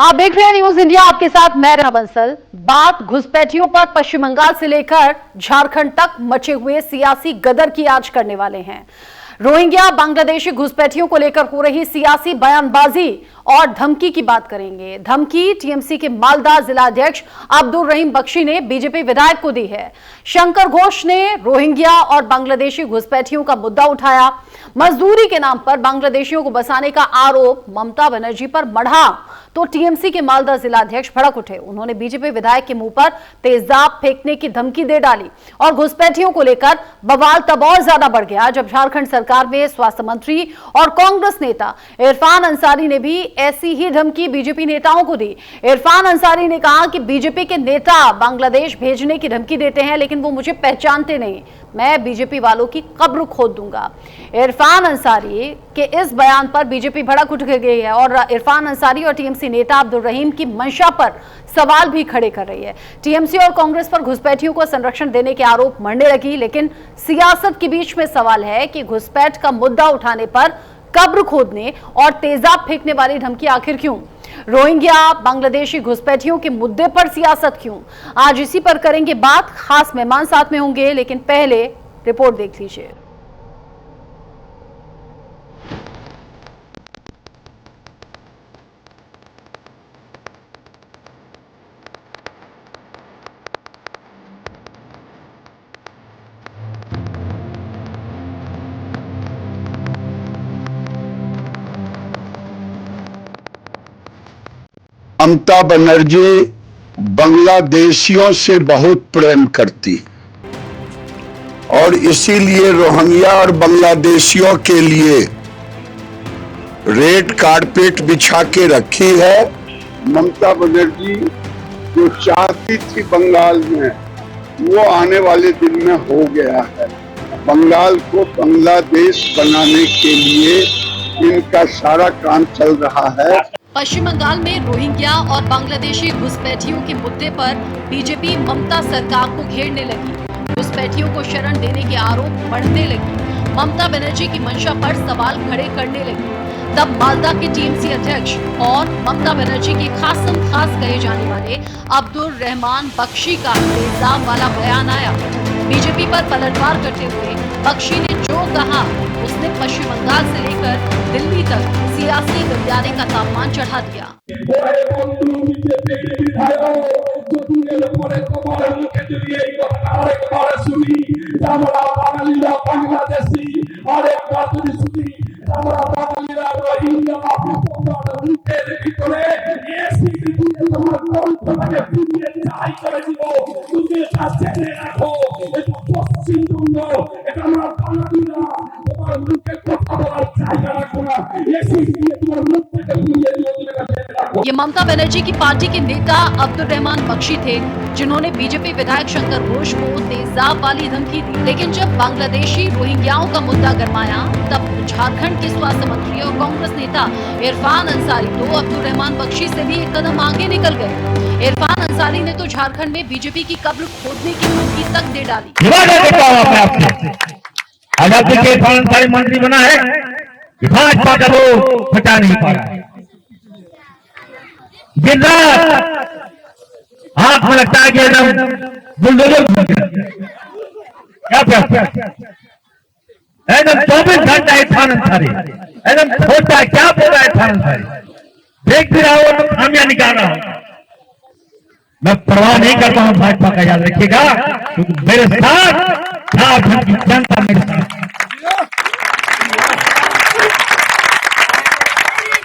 आप देख रहे हैं न्यूज इंडिया, आपके साथ मैं रहा बंसल। बात घुसपैठियों पर पश्चिम बंगाल से लेकर झारखंड तक मचे हुए सियासी गदर की आज करने वाले हैं। रोहिंग्या बांग्लादेशी घुसपैठियों को लेकर हो रही सियासी बयानबाजी और धमकी की बात करेंगे। धमकी टीएमसी के मालदा जिलाध्यक्ष अब्दुल रहीम बख्शी ने बीजेपी विधायक को दी है। शंकर घोष ने रोहिंग्या और बांग्लादेशी घुसपैठियों का मुद्दा उठाया। मजदूरी के नाम पर बांग्लादेशियों को बसाने का आरोप ममता बनर्जी पर मढ़ा तो टीएमसी के मालदा जिलाध्यक्ष भड़क उठे। उन्होंने बीजेपी विधायक के मुंह पर तेजाब फेंकने की धमकी दे डाली और घुसपैठियों को लेकर बवाल तब और ज्यादा बढ़ गया जब झारखंड सरकार में स्वास्थ्य मंत्री और कांग्रेस नेता इरफान अंसारी ने भी ऐसी ही धमकी बीजेपी नेताओं को दी। इरफान अंसारी ने कहा कि बीजेपी के नेता बांग्लादेश भेजने की धमकी देते हैं, लेकिन वो मुझे पहचानते नहीं, मैं बीजेपी वालों की कब्र खोद दूंगा। इरफान अंसारी के इस बयान पर बीजेपी भड़क उठ गई है और इरफान अंसारी और टीएमसी नेता अब्दुल रहीम की मंशा पर सवाल भी खड़े कर रही है। टीएमसी और कांग्रेस पर घुसपैठियों को संरक्षण देने के आरोप मढ़ने लगी, लेकिन सियासत के बीच में सवाल है कि घुसपैठ का मुद्दा उठाने पर कब्र खोदने और तेजाब फेंकने वाली धमकी आखिर क्यों? रोहिंग्या बांग्लादेशी घुसपैठियों के मुद्दे पर सियासत क्यों? आज इसी पर करेंगे बात। खास मेहमान साथ में होंगे, लेकिन पहले रिपोर्ट देख लीजिए। ममता बनर्जी बांग्लादेशियों से बहुत प्रेम करती और इसीलिए रोहिंग्या और बांग्लादेशियों के लिए रेड कारपेट बिछा के रखी है। ममता बनर्जी जो चाहती थी बंगाल में, वो आने वाले दिन में हो गया है। बंगाल को बांग्लादेश बनाने के लिए इनका सारा काम चल रहा है। पश्चिम बंगाल में रोहिंग्या और बांग्लादेशी घुसपैठियों के मुद्दे पर बीजेपी ममता सरकार को घेरने लगी। घुसपैठियों को शरण देने के आरोप बढ़ने लगे। ममता बनर्जी की मंशा पर सवाल खड़े करने लगी। तब मालदा के टीएमसी अध्यक्ष और ममता बनर्जी के खासम खास कहे जाने वाले अब्दुल रहमान बख्शी का तेजाब वाला बयान आया। बीजेपी पर पलटवार करते हुए बख्शी ने जो कहा, उसने पश्चिम बंगाल से लेकर दिल्ली तक सियासी गलियारे का तापमान चढ़ा दिया। ये ममता बनर्जी की पार्टी के नेता अब्दुल रहमान बख्शी थे, जिन्होंने बीजेपी विधायक शंकर घोष को तेजाब वाली धमकी दी। लेकिन जब बांग्लादेशी रोहिंग्याओं का मुद्दा गरमाया, तब झारखंड के स्वास्थ्य मंत्री और कांग्रेस नेता इरफान अंसारी तो अब्दुल रहमान बख्शी से भी एक कदम आगे निकल गए। इरफान अंसारी ने तो झारखंड में बीजेपी की कब्र खोदने की धमकी तक दे डाली। आजादी के इरफान अंसारी मंत्री बना है, भाजपा का वो हटा नहीं पा रहा है। दिन रात हाथ में लगता है कि एकदम बुलडोजर एकदम 24 घंटा इरफान अंसारी एकदम खोटा है। क्या बोल रहा है इरफान अंसारी? देख भी रहा हो तो खामियां निकाल रहा हूं। मैं परवाह नहीं करता हूं भाजपा का, याद रखिएगा, क्योंकि मेरे साथ झारखंड की जनता मेरे साथ।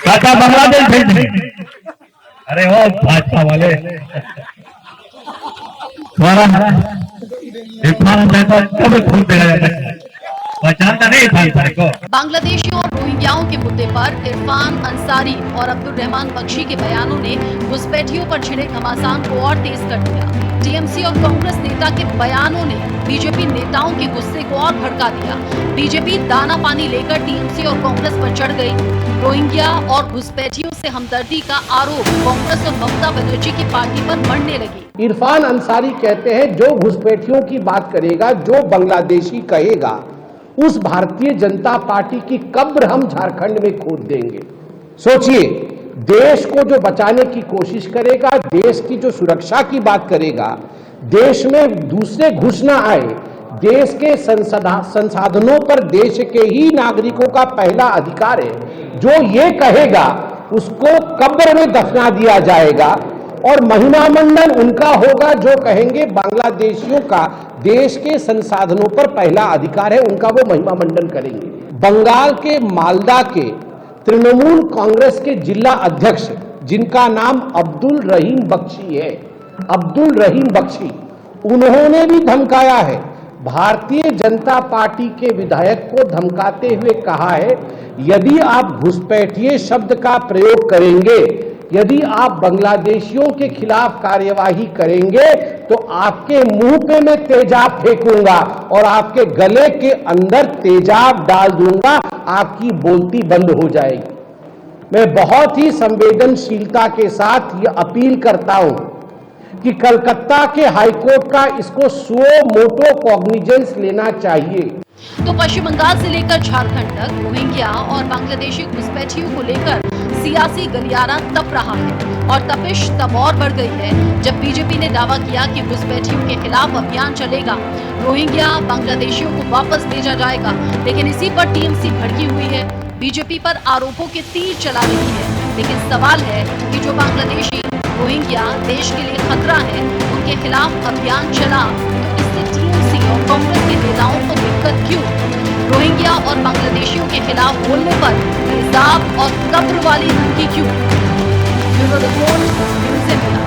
कहता बांग्लादेश भेज दें। अरे वो भाजपा वाले कब खून देना जाता है, पहचानता नहीं था को। बांग्लादेशी और रोहिंग्याओं के मुद्दे पर इरफान अंसारी और अब्दुल रहमान बख्शी के बयानों ने घुसपैठियों पर छिड़े घमासान को और तेज कर दिया। टीएमसी और कांग्रेस नेता के बयानों ने बीजेपी नेताओं के गुस्से को और भड़का दिया। बीजेपी दाना पानी लेकर टीएमसी और कांग्रेस पर चढ़ गई। रोहिंग्या और घुसपैठियों से हमदर्दी का आरोप कांग्रेस और ममता बनर्जी की पार्टी पर मढ़ने लगी। इरफान अंसारी कहते हैं, जो घुसपैठियों की बात करेगा, जो बांग्लादेशी कहेगा, उस भारतीय जनता पार्टी की कब्र हम झारखंड में खोद देंगे। सोचिए, देश को जो बचाने की कोशिश करेगा, देश की जो सुरक्षा की बात करेगा, देश में दूसरे घुस ना आए, देश के संसाधनों पर देश के ही नागरिकों का पहला अधिकार है, जो ये कहेगा उसको कब्र में दफना दिया जाएगा। और महिमा मंडन उनका होगा जो कहेंगे बांग्लादेशियों का देश के संसाधनों पर पहला अधिकार है, उनका वो महिमा मंडन करेंगे। बंगाल के मालदा के तृणमूल कांग्रेस के जिला अध्यक्ष, जिनका नाम अब्दुल रहीम बख्शी है, अब्दुल रहीम बख्शी, उन्होंने भी धमकाया है। भारतीय जनता पार्टी के विधायक को धमकाते हुए कहा है, यदि आप घुसपैठिए शब्द का प्रयोग करेंगे, यदि आप बांग्लादेशियों के खिलाफ कार्यवाही करेंगे तो आपके मुंह पे मैं तेजाब फेंकूंगा और आपके गले के अंदर तेजाब डाल दूंगा, आपकी बोलती बंद हो जाएगी। मैं बहुत ही संवेदनशीलता के साथ ये अपील करता हूं कि कलकत्ता के हाईकोर्ट का इसको सुओ मोटो कॉग्निजेंस लेना चाहिए। तो पश्चिम बंगाल से लेकर झारखंड तक रोहिंग्या और बांग्लादेशी घुसपैठियों को लेकर सियासी गलियारा तप रहा है और तपिश तब और बढ़ गई है जब बीजेपी ने दावा किया कि घुसपैठियों के खिलाफ अभियान चलेगा, रोहिंग्या बांग्लादेशियों को वापस भेजा जाएगा। लेकिन इसी पर टीएमसी भड़की हुई है, बीजेपी पर आरोपों के तीर चला रही है। लेकिन सवाल है कि जो बांग्लादेशी रोहिंग्या देश के लिए खतरा है, उनके खिलाफ अभियान चला तो इससे टीएमसी और कांग्रेस के नेताओं को दिक्कत क्यों? रोहिंग्या और बांग्लादेशियों के खिलाफ बोलने पर तेजाब और कब्र वाली धमकी क्यों? Bureau report, news India.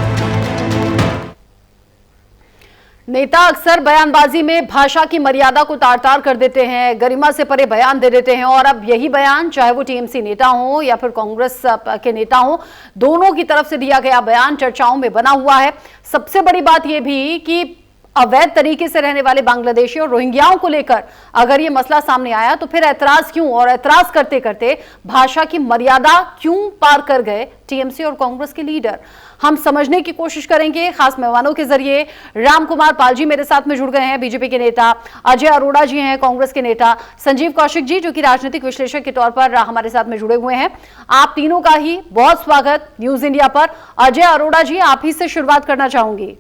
नेता अक्सर बयानबाजी में भाषा की मर्यादा को तार-तार कर देते हैं, गरिमा से परे बयान दे देते हैं और अब यही बयान चाहे वो टीएमसी नेता हो या फिर कांग्रेस के नेता हो, दोनों की तरफ से दिया गया बयान चर्चाओं में बना हुआ है। सबसे बड़ी बात यह भी कि अवैध तरीके से रहने वाले बांग्लादेशी और रोहिंग्याओं को लेकर अगर ये मसला सामने आया तो फिर ऐतराज क्यों, और ऐतराज करते करते भाषा की मर्यादा क्यों पार कर गए टीएमसी और कांग्रेस के लीडर? हम समझने की कोशिश करेंगे खास मेहमानों के जरिए। राम कुमार पाल जी मेरे साथ में जुड़ गए हैं, बीजेपी के नेता, अजय अरोड़ा जी हैं कांग्रेस के नेता, संजीव कौशिक जी जो कि राजनीतिक विश्लेषक के तौर पर हमारे साथ में जुड़े हुए हैं। आप तीनों का ही बहुत स्वागत न्यूज इंडिया पर। अजय अरोड़ा जी, आप ही से शुरुआत करना चाहूंगी।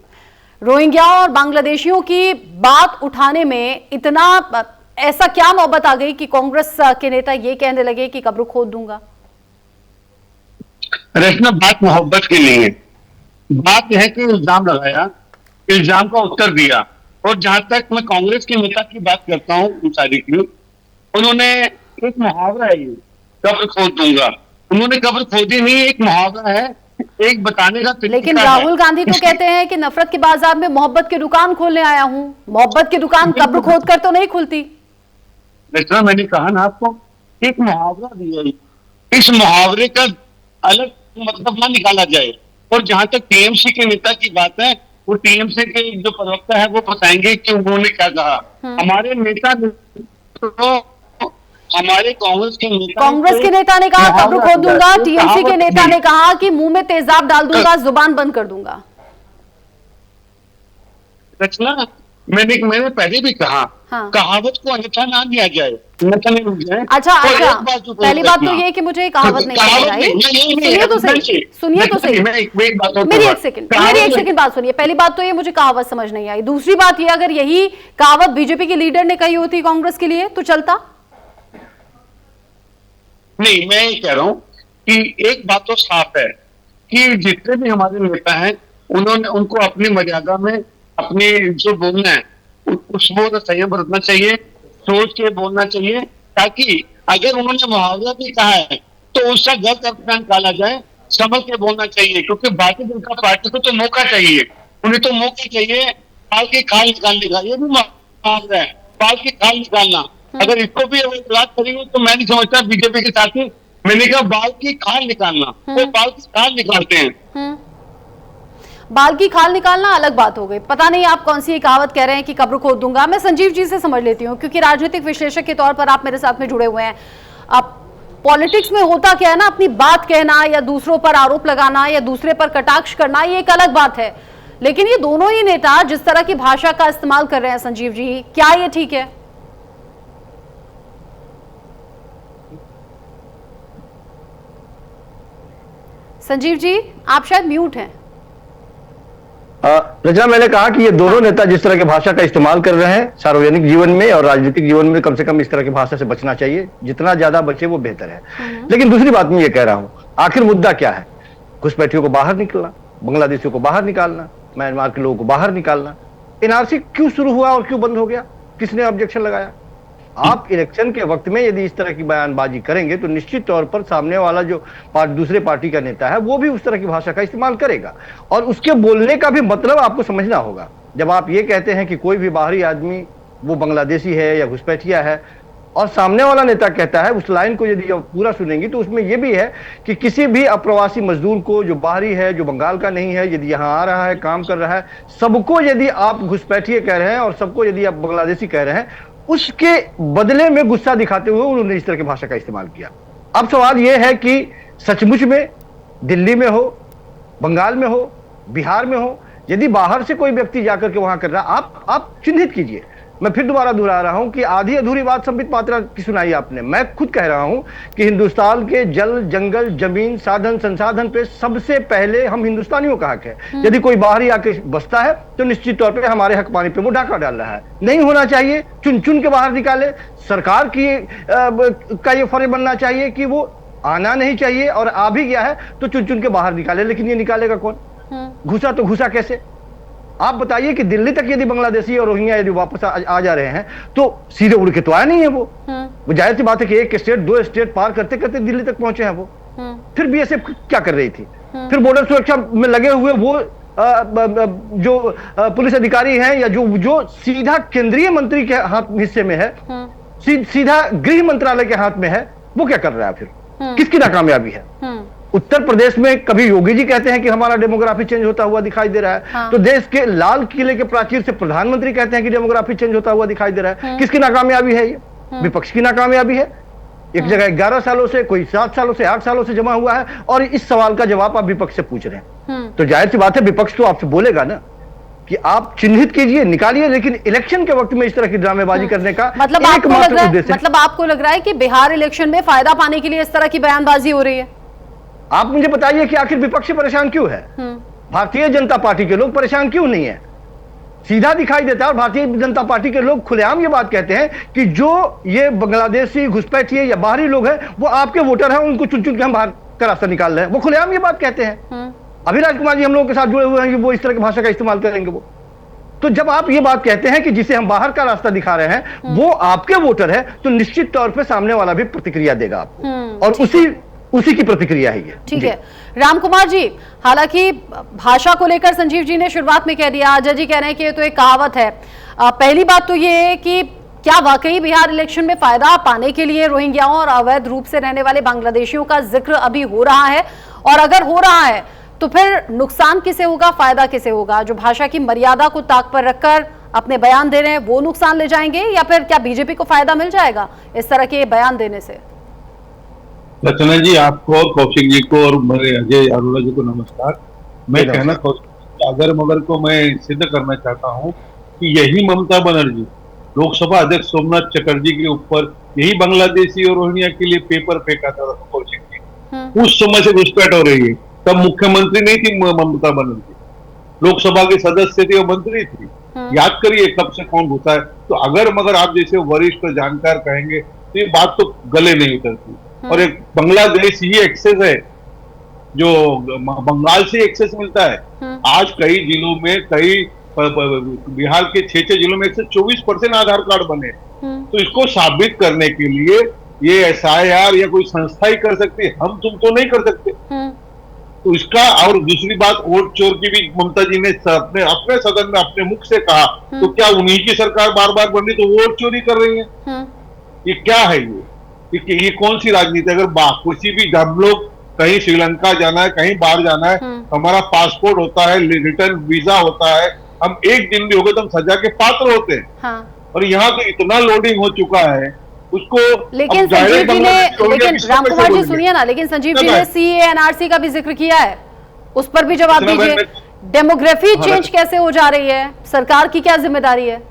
रोहिंग्या और बांग्लादेशियों की बात उठाने में इतना ऐसा क्या नौबत आ गई कि कांग्रेस के नेता ये कहने लगे कि कब्र खोद दूंगा? रचना, बात मोहब्बत की नहीं है, बात यह है कि इल्जाम लगाया, इल्जाम का उत्तर दिया। और जहां तक मैं कांग्रेस के नेता की बात करता हूं सारी की, उन्होंने एक मुहावरा है, ये कब्र खोद दूंगा, उन्होंने कब्र खोदी नहीं, एक मुहावरा है, एक बताने का तरीका। लेकिन राहुल गांधी तो कहते हैं कि नफरत के बाजार में मोहब्बत की दुकान खोलने आया हूं, मोहब्बत की दुकान कब्र खोद कर तो नहीं खुलती। रचना, मैंने कहा ना आपको, एक मुहावरा दिया, इस मुहावरे का अलग मतलब ना निकाला जाए। और जहां तक टीएमसी के नेता की बात है, वो टीएमसी के जो प्रवक्ता है वो बताएंगे कि उन्होंने क्या कहा। हमारे नेता तो हमारे कांग्रेस के नेता ने कहा कब्र खोद दूंगा, टीएमसी के नेता ने कहा कि मुंह में तेजाब डाल दूंगा, जुबान बंद कर दूंगा। रचना, मैंने पहले भी कहा, हाँ। कहावत को अन्यथा ना दिया जाए, अन्यथा नहीं मिल जाए। अच्छा, पहली बात तो ये कि मुझे कहावत नहीं समझ आई। सुनिए तो सही, मेरी एक सेकंड बात सुनिए। पहली बात तो ये मुझे कहावत समझ नहीं आई। दूसरी बात ये, अगर यही कहावत बीजेपी के लीडर ने कही होती कांग्रेस के लिए तो चलता नहीं। मैं ये कह रहा हूं कि एक बात तो साफ है कि जितने भी हमारे नेता हैं, उनको अपनी मर्यादा में अपने जो बोलना है उसको संयम बरतना चाहिए, सोच के बोलना चाहिए, ताकि अगर उन्होंने मुहावरा भी कहा है तो उसका गलत अर्थ निकाला जाए, समझ के बोलना चाहिए। क्योंकि भारतीय जनता पार्टी को तो मौका चाहिए, उन्हें तो मौका चाहिए पाल की खाल निकालने का। ये भी मुहावरा है, पाल की खाल निकालना। अगर इसको भी बात करेंगे तो मैं नहीं समझता बीजेपी के साथी, मैंने कहा बाल की खाल निकालना, वो बाल की खाल निकालते हैं। बाल की खाल निकालना अलग बात हो गई। पता नहीं आप कौन सी कहावत कह रहे हैं कि कब्र खोद दूंगा। मैं संजीव जी से समझ लेती हूँ, क्योंकि राजनीतिक विश्लेषक के तौर पर आप मेरे साथ में जुड़े हुए हैं। अब पॉलिटिक्स में होता क्या है ना, अपनी बात कहना या दूसरों पर आरोप लगाना या दूसरे पर कटाक्ष करना, ये एक अलग बात है। लेकिन ये दोनों ही नेता जिस तरह की भाषा का इस्तेमाल कर रहे हैं, संजीव जी, क्या ये ठीक है? संजीव जी, आप शायद म्यूट हैं। रचना, मैंने कहा कि ये दोनों नेता जिस तरह की भाषा का इस्तेमाल कर रहे हैं सार्वजनिक जीवन में और राजनीतिक जीवन में, कम से कम इस तरह की भाषा से बचना चाहिए। जितना ज्यादा बचे वो बेहतर है। लेकिन दूसरी बात मैं ये कह रहा हूं, आखिर मुद्दा क्या है? घुसपैठियों को बाहर निकलना, बांग्लादेशियों को बाहर निकालना, म्यांमार के लोगों को बाहर निकालना। एनआरसी क्यों शुरू हुआ और क्यों बंद हो गया? किसने ऑब्जेक्शन लगाया? आप इलेक्शन के वक्त में यदि इस तरह की बयानबाजी करेंगे तो निश्चित तौर पर सामने वाला जो दूसरे पार्टी का नेता है वो भी उस तरह की भाषा का इस्तेमाल करेगा, और उसके बोलने का भी मतलब आपको समझना होगा। जब आप ये कहते हैं कि कोई भी बाहरी आदमी वो बांग्लादेशी है या घुसपैठिया है, और सामने वाला नेता कहता है, उस लाइन को यदि आप पूरा सुनेंगे तो उसमें यह भी है कि किसी भी अप्रवासी मजदूर को, जो बाहरी है, जो बंगाल का नहीं है, यदि यहाँ आ रहा है, काम कर रहा है, सबको यदि आप घुसपैठिए कह रहे हैं और सबको यदि आप बांग्लादेशी कह रहे हैं, उसके बदले में गुस्सा दिखाते हुए उन्होंने इस तरह की भाषा का इस्तेमाल किया। अब सवाल यह है कि सचमुच में दिल्ली में हो, बंगाल में हो, बिहार में हो, यदि बाहर से कोई व्यक्ति जाकर के वहां कर रहा, आप चिन्हित कीजिए। मैं फिर दोबारा दोहरा रहा हूं कि आधी अधूरी बात संबित पात्रा की सुनाई आपने। मैं खुद कह रहा हूं कि हिंदुस्तान के जल, जंगल, जमीन, साधन, संसाधन पे सबसे पहले हम हिंदुस्तानियों का हक है। यदि कोई बाहरी आके बसता है तो निश्चित तौर पे हमारे हक पानी पे वो डाका डाल रहा है। नहीं होना चाहिए, चुन चुन के बाहर निकाले। सरकार की का ये फर्ज बनना चाहिए कि वो आना नहीं चाहिए, और आ भी गया है तो चुन चुन के बाहर निकाले। लेकिन ये निकालेगा कौन? घुसा तो घुसा कैसे? आप बताइए कि दिल्ली तक यदि बांग्लादेशी और रोहिंग्या यदि वापस आ जा रहे हैं तो सीधे उड़ के तो आया नहीं है वो जाहिर सी बात है कि एक स्टेट, दो स्टेट पार करते करते दिल्ली तक पहुंचे हैं वो। फिर बीएसएफ क्या कर रही थी? फिर बॉर्डर सुरक्षा में लगे हुए वो जो पुलिस अधिकारी हैं या जो सीधा केंद्रीय मंत्री के हाथ हिस्से में है, सीधा गृह मंत्रालय के हाथ में है, वो क्या कर रहा है? फिर किसकी नाकामयाबी है? उत्तर प्रदेश में कभी योगी जी कहते हैं कि हमारा डेमोग्राफी चेंज होता हुआ दिखाई दे रहा है, हाँ। तो देश के लाल किले के प्राचीर से प्रधानमंत्री कहते हैं कि डेमोग्राफी चेंज होता हुआ दिखाई दे रहा है। किसकी नाकामयाबी है ये? विपक्ष की नाकामयाबी है। एक जगह 11 सालों से, कोई 7 सालों से, 8 सालों से जमा हुआ है, और इस सवाल का जवाब आप विपक्ष से पूछ रहे हैं। तो जाहिर सी बात है विपक्ष तो आपसे बोलेगा ना कि आप चिन्हित कीजिए, निकालिए, लेकिन इलेक्शन के वक्त में इस तरह की ड्रामेबाजी करने का मतलब आपको लग रहा है कि बिहार इलेक्शन में फायदा पाने के लिए इस तरह की बयानबाजी हो रही है? आप मुझे बताइए कि आखिर विपक्ष परेशान क्यों है? भारतीय जनता पार्टी के लोग परेशान क्यों नहीं है? सीधा दिखाई देता है। और भारतीय जनता पार्टी के लोग खुलेआम ये बात कहते हैं कि जो ये बांग्लादेशी, घुसपैठिए या बाहरी लोग हैं वो आपके वोटर हैं, उनको चुन चुन के हम बाहर का रास्ता निकाल रहे हैं। वो खुलेआम ये बात कहते हैं। अभिराज कुमार जी हम लोगों के साथ जुड़े हुए हैं कि वो इस तरह की भाषा का इस्तेमाल करेंगे। वो तो जब आप ये बात कहते हैं कि जिसे हम बाहर का रास्ता दिखा रहे हैं वो आपके वोटर है, तो निश्चित तौर पर सामने वाला भी प्रतिक्रिया देगा आपको, और उसी की प्रतिक्रिया है ये। ठीक है राम कुमार जी, हालांकि भाषा को लेकर संजीव जी ने शुरुआत में कह दिया, अजय जी कह रहे हैं कि ये तो एक कहावत है। पहली बात तो ये है कि क्या वाकई बिहार इलेक्शन में फायदा पाने के लिए रोहिंग्याओं और अवैध रूप से रहने वाले बांग्लादेशियों का जिक्र अभी हो रहा है? और अगर हो रहा है तो फिर नुकसान किसे होगा, फायदा किसे होगा? जो भाषा की मर्यादा को ताक पर रखकर अपने बयान दे रहे हैं वो नुकसान ले जाएंगे, या फिर क्या बीजेपी को फायदा मिल जाएगा इस तरह के बयान देने से? रचना जी, आपको और कौशिक जी को और मेरे अजय अरोड़ा जी को नमस्कार। मैं कहना अगर मगर को मैं सिद्ध करना चाहता हूं कि यही ममता बनर्जी लोकसभा अध्यक्ष सोमनाथ चटर्जी के ऊपर यही बांग्लादेशी और रोहिंग्या के लिए पेपर फेंका था कौशिक जी। उस समय से घुसपैठ हो रही है। तब मुख्यमंत्री नहीं थी ममता बनर्जी, लोकसभा के सदस्य थी और मंत्री थी। याद करिए कब से कौन घुसा है। तो अगर मगर आप जैसे वरिष्ठ जानकार कहेंगे तो ये बात तो गले नहीं उतरती। और एक बांग्लादेश ही एक्सेस है जो बंगाल से एक्सेस मिलता है। आज कई जिलों में, कई बिहार के 6 जिलों में 124% आधार कार्ड बने। तो इसको साबित करने के लिए ये SIR या कोई संस्था ही कर सकती है, हम तुम तो नहीं कर सकते। तो इसका, और दूसरी बात वोट चोर की भी ममता जी ने अपने सदन में अपने मुख से कहा, तो क्या उन्हीं की सरकार बार बार बन रही तो वोट चोरी कर रही है? ये क्या है? ये कौन सी राजनीति? अगर किसी भी, हम लोग कहीं श्रीलंका जाना है, कहीं बाहर जाना है, हमारा पासपोर्ट होता है, रिटर्न वीजा होता है, हम एक दिन भी हो गए तो हम सजा के पात्र होते हैं। हाँ। और यहाँ तो इतना लोडिंग हो चुका है उसको। लेकिन संजीव जी ने, लेकिन राम कुमार जी सुनिए ना, लेकिन संजीव जी ने CAA NRC का भी जिक्र किया है, उस पर भी जवाब दीजिए। डेमोग्राफी चेंज कैसे हो जा रही है, सरकार की क्या जिम्मेदारी है?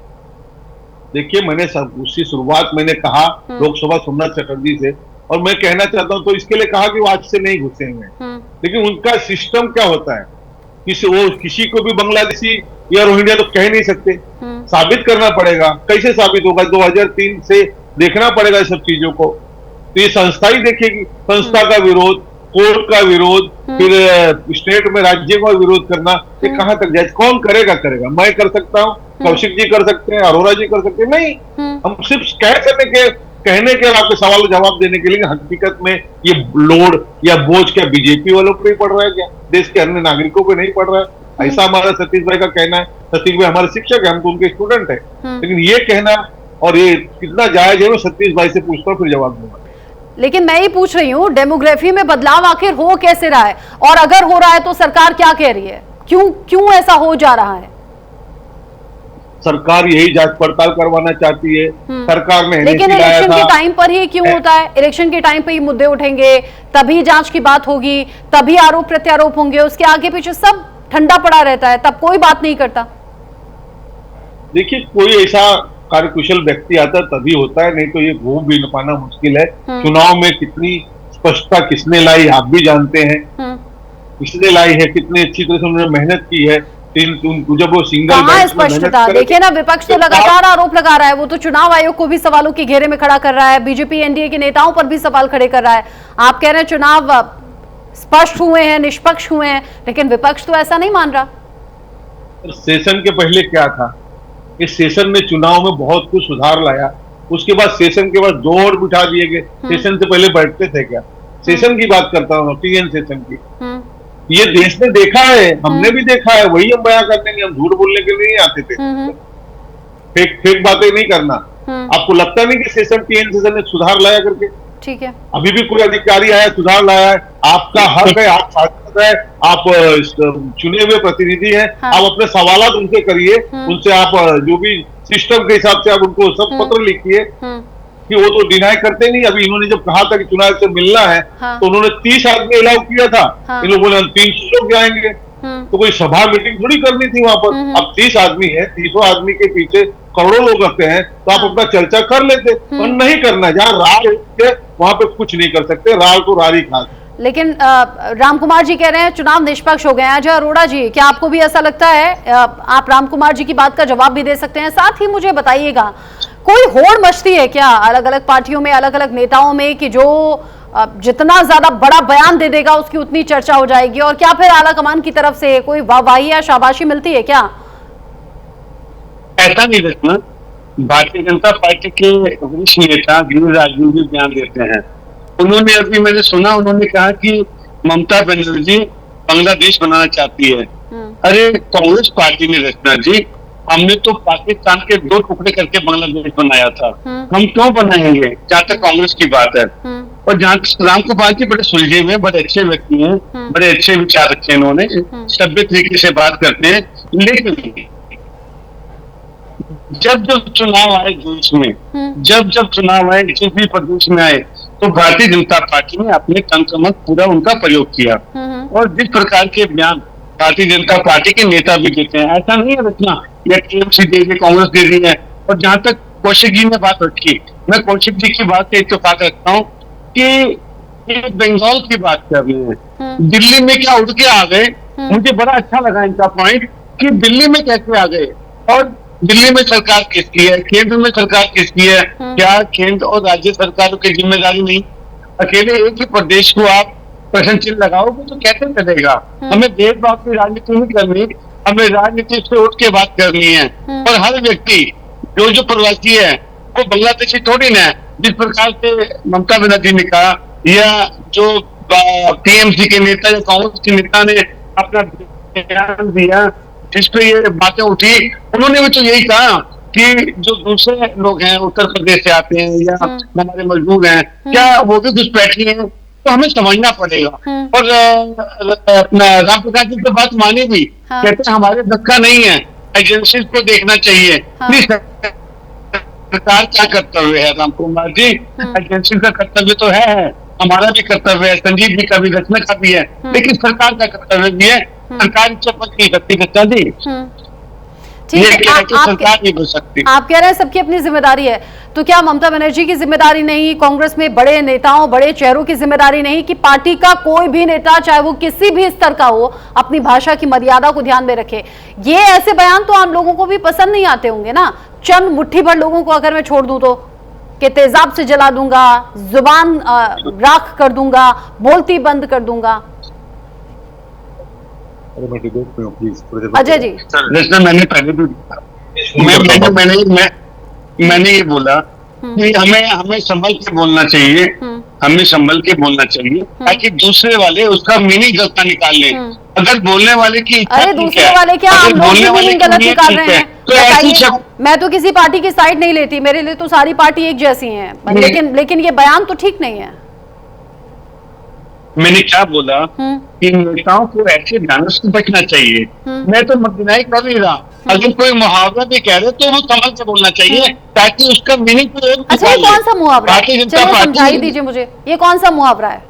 देखिए, मैंने उसकी शुरुआत मैंने कहा लोकसभा सोमनाथ चटर्जी से, और मैं कहना चाहता हूं तो इसके लिए कहा कि वो आज से नहीं घुसे हुए। लेकिन उनका सिस्टम क्या होता है, किसी को भी बांग्लादेशी या रोहिंग्या तो कह नहीं सकते, साबित करना पड़ेगा। कैसे साबित होगा? 2003 से देखना पड़ेगा इस सब चीजों को। तो ये संस्था ही देखेगी, संस्था का विरोध, कोर्ट का विरोध, फिर स्टेट में राज्य का विरोध करना, ये कहां तक जाए? कौन करेगा? मैं कर सकता हूँ, कौशिक जी कर सकते हैं, अरोड़ा जी कर सकते हैं? नहीं, हम सिर्फ कहने के और आपके सवाल का जवाब देने के लिए। हकीकत में ये लोड या बोझ क्या बीजेपी वालों को ही पड़ रहा है क्या? देश के अन्य नागरिकों को नहीं पड़ रहा है? ऐसा हमारा सतीश भाई का कहना है। सतीश भाई हमारे शिक्षक है, हम तो उनके स्टूडेंट है, लेकिन ये कहना और ये कितना जायज है, मैं सतीश भाई से पूछता हूँ, फिर जवाब दूंगा। लेकिन मैं ही पूछ रही हूँ, डेमोग्राफी में बदलाव आखिर हो कैसे रहा है, और अगर हो रहा है तो सरकार क्या कह रही है? क्यों ऐसा हो जा रहा है? सरकार यही जांच पड़ताल करवाना चाहती है। सरकार ने लेकिन इलेक्शन के टाइम पर ही क्यों होता है? इलेक्शन के टाइम पर ही मुद्दे उठेंगे, तभी जांच की बात होगी, तभी आरोप प्रत्यारोप होंगे, उसके आगे पीछे सब ठंडा पड़ा रहता है, तब कोई बात नहीं करता। देखिए, कोई ऐसा कार्यकुशल व्यक्ति आता तभी होता है, नहीं तो ये घूम भी न पाना मुश्किल है। चुनाव में कितनी स्पष्टता किसने लाई आप भी जानते हैं, किसने लाई है, कितनी अच्छी तरह से उन्होंने मेहनत की है। जब वो सिंगल कहाँ स्पष्टता? देखिए ना, विपक्ष तो लगातार आरोप लगा रहा है, वो तो चुनाव आयोग को भी सवालों के घेरे में खड़ा कर रहा है, बीजेपी एनडीए के नेताओं पर भी सवाल खड़े कर रहा है। आप कह रहे हैं चुनाव स्पष्ट हुए हैं, निष्पक्ष हुए हैं, लेकिन विपक्ष तो ऐसा नहीं मान रहा। सेशन के पहले क्या था? इस सेशन में चुनाव में बहुत कुछ सुधार लाया, उसके बाद सेशन के बाद 2 और बिठा दिए गए। सेशन से पहले बैठते थे क्या? सेशन की बात करता हूँ, टीएन सेशन की। ये देश ने देखा है, हमने भी देखा है, वही हम बयां करते हैं। हम झूठ बोलने के लिए नहीं आते थे, फेक बातें नहीं करना। आपको लगता नहीं कि सेशन टीएन सेशन ने सुधार लाया करके? ठीक है, अभी भी कोई अधिकारी आया सुधार लाया है? आपका हक है, आप सांसद है, आप चुने हुए प्रतिनिधि हैं, आप अपने सवालात उनसे करिए, उनसे आप जो भी सिस्टम के हिसाब से आप उनको सब पत्र लिखिए, कि वो तो डिनाई करते नहीं। अभी इन्होंने जब कहा था कि चुनाव से मिलना है, तो उन्होंने 30 आदमी अलाउ किया था, इन लोगों ने 300 लोग जाएंगे, तो कोई सभा मीटिंग थोड़ी करनी थी वहां पर। अब 30 आदमी है, 300 आदमी के पीछे करोड़ों लोग रखते हैं, तो आप अपना चर्चा कर लेते, पर नहीं करना। जहाँ राल है वहां पे कुछ नहीं कर सकते, राल तो रारी खा। लेकिन राम कुमार जी कह रहे हैं चुनाव निष्पक्ष हो गए हैं। अजय अरोड़ा जी, क्या आपको भी ऐसा लगता है? आप राम कुमार जी की बात का जवाब भी दे सकते हैं, साथ ही मुझे बताइएगा, कोई होड़ मचती है क्या अलग अलग पार्टियों में, अलग अलग नेताओं में, कि जो जितना ज्यादा बड़ा बयान दे देगा उसकी उतनी चर्चा हो जाएगी, और क्या फिर आला कमान की तरफ से कोई वाहवाही या शाबाशी मिलती है क्या? ऐसा नहीं देखना। भारतीय जनता पार्टी के वरिष्ठ नेता गृह राज्य में भी बयान देते हैं। उन्होंने अभी मैंने सुना, उन्होंने कहा कि ममता बनर्जी बांग्लादेश बनाना चाहती है। अरे कांग्रेस पार्टी ने रचना जी, हमने तो पाकिस्तान के 2 टुकड़े करके बांग्लादेश बनाया था, हम क्यों बनाएंगे जहाँ तक कांग्रेस की बात है। और जहाँ राम कुमार जी बड़े सुलझे हुए, बड़े अच्छे व्यक्ति हैं, बड़े अच्छे विचार रखे इन्होंने, सभ्य तरीके से बात करते हैं। लेकिन जब चुनाव आए देश में, जब चुनाव आए किसी भी प्रदेश में आए, तो भारतीय जनता पार्टी ने अपने तंत्र में पूरा उनका प्रयोग किया। और जिस प्रकार के बयान भारतीय जनता पार्टी के नेता भी देते हैं, ऐसा नहीं है रचना या टीएमसी दे रही है, कांग्रेस दे रही है। और जहां तक कौशिक जी ने बात रखी, मैं कौशिक जी की बात से इत्तेफाक रखता हूँ कि बंगाल की बात कर रहे हैं, दिल्ली में क्या उड़ के आ गए। मुझे बड़ा अच्छा लगा इनका पॉइंट कि दिल्ली में कैसे आ गए, और दिल्ली में सरकार किसकी है, केंद्र में सरकार किसकी है? क्या केंद्र और राज्य सरकारों की जिम्मेदारी नहीं? अकेले एक ही प्रदेश को आप प्रश्न चिन्ह लगाओगे तो कैसे चलेगा? हमें भेदभाव की राजनीति नहीं करनी, हमें राजनीति से उठ के बात करनी है। और हर व्यक्ति जो प्रवासी है वो बांग्लादेशी थोड़ी ना है। जिस प्रकार से ममता बनर्जी ने कहा, या जो टीएमसी के नेता या कांग्रेस के नेता ने अपना बयान दिया जिस पे ये बातें उठी, उन्होंने भी तो यही कहा कि जो दूसरे लोग हैं उत्तर प्रदेश से आते हैं या हमारे मजदूर हैं, क्या वो भी घुसपैठी हैं? तो हमें समझना पड़ेगा। और राम प्रकाश जी की बात मानी भी, कहते हैं हमारे धक्का नहीं है, एजेंसी को देखना चाहिए। सरकार क्या कर्तव्य है राम कुमार जी? एजेंसी का कर्तव्य तो है, हमारा भी कर्तव्य है, संजीव जी का भी, रचना का भी है, लेकिन सरकार का कर्तव्य भी है। सरकार इच्छा पद की शक्ति करता दी। ठीक ये है, कह के सरकार नहीं बच सकती। आप कह रहे हैं सबकी अपनी जिम्मेदारी है, तो क्या ममता बनर्जी की जिम्मेदारी नहीं, कांग्रेस में बड़े नेताओं बड़े चेहरों की जिम्मेदारी नहीं कि पार्टी का कोई भी नेता चाहे वो किसी भी स्तर का हो अपनी भाषा की मर्यादा को ध्यान में रखे? ये ऐसे बयान तो आम लोगों को भी पसंद नहीं आते होंगे ना। चंद मुट्ठी भर लोगों को अगर मैं छोड़ दूं तो कि तेजाब से जला दूंगा, जुबान राख कर दूंगा, बोलती बंद कर दूंगा। अजय जी, लिसनर, मैंने पहले भी मैंने ये बोला कि हमें संभल के बोलना चाहिए, हमें संभल के बोलना चाहिए ताकि दूसरे वाले उसका मीनिंग गलत ना निकाल लें। अगर बोलने वाले की इच्छा अरे ठीक दूसरे है, वाले क्या अगर हम लोग बोलने भी वाले मीनिंग की गलत नीयत निकाल ठीक रहे है, हैं? तो ऐसी बताइए, शब्द मैं तो किसी पार्टी की साइड नहीं लेती, मेरे लिए तो सारी पार्टी एक जैसी है, लेकिन ये बयान तो ठीक नहीं है। मैंने क्या बोला कि नेताओं को ऐसे बयानों से बचना चाहिए। मैं तो डिनाई कर नहीं रहा, अगर कोई मुहावरा भी कह रहे तो वो संभल से बोलना चाहिए ताकि उसका मीनिंग तो अच्छा, ये कौन सा मुहावरा है? भारतीय जनता चलो समझाई पार्टी दीजिए मुझे, ये कौन सा मुहावरा है?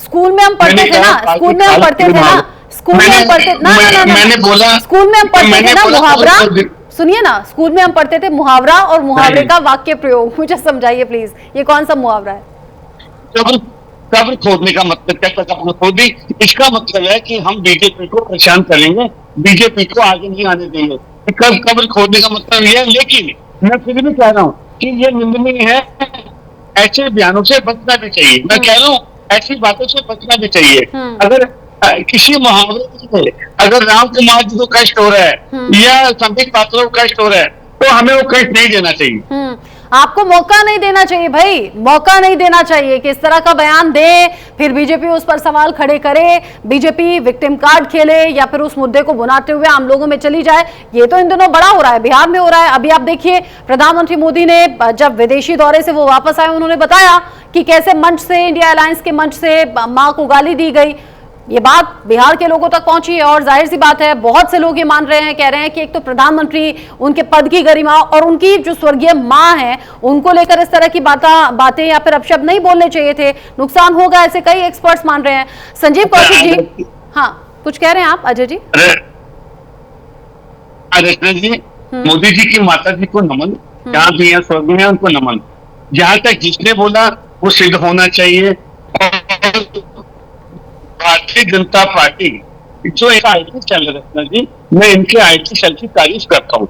स्कूल में हम पढ़ते थे ना, स्कूल में हम पढ़ते थे ना, स्कूल में हम पढ़ते ना ना ना मैंने बोला, स्कूल में हम पढ़ते थे ना मुहावरा। तो सुनिए ना, स्कूल में हम पढ़ते थे मुहावरा और मुहावरे का वाक्य प्रयोग। मुझे समझाइए प्लीज, ये कौन सा मुहावरा है? कब्र खोदने का मतलब क्या? कब्र खोदी, इसका मतलब है कि हम बीजेपी को परेशान करेंगे, बीजेपी को आगे नहीं आने देंगे। कब्र खोदने का मतलब ये है। लेकिन मैं फिर भी कह रहा हूँ कि ये निंदनीय है, ऐसे बयानों से बचना भी चाहिए। मैं कह रहा हूँ ऐसी बातों से बचना भी चाहिए। अगर किसी मुहावरे से अगर राम कुमार जी को कष्ट हो रहा है या संबित पात्रों को कष्ट हो रहा है तो हमें वो कष्ट नहीं देना चाहिए। आपको मौका नहीं देना चाहिए भाई, मौका नहीं देना चाहिए कि इस तरह का बयान दे, फिर बीजेपी उस पर सवाल खड़े करे, बीजेपी विक्टिम कार्ड खेले या फिर उस मुद्दे को बुनाते हुए आम लोगों में चली जाए। ये तो इन दिनों बड़ा हो रहा है, बिहार में हो रहा है। अभी आप देखिए, प्रधानमंत्री मोदी ने जब विदेशी दौरे से वो वापस आए, उन्होंने बताया कि कैसे मंच से, इंडिया अलायंस के मंच से मां को गाली दी गई। ये बात बिहार के लोगों तक पहुंची है और जाहिर सी बात है बहुत से लोग ये मान रहे हैं, कह रहे हैं कि एक तो प्रधानमंत्री, उनके पद की गरिमा और उनकी जो स्वर्गीय मां है, उनको लेकर इस तरह की बातें या फिर अपशब्द नहीं बोलने चाहिए थे, नुकसान होगा, ऐसे कई एक्सपर्ट्स मान रहे हैं। संजीव कौशिक जी, हाँ कुछ कह रहे हैं आप? अजय जी, जी, मोदी जी की माता जी को नमन, जहाँ भी है स्वर्ग में उनको नमन। जहां तक जिसने बोला वो सिद्ध होना चाहिए। भारतीय जनता पार्टी जो एक आईटी सेल रत्ना जी, मैं इनके आईटी सेल की तारीफ करता हूँ।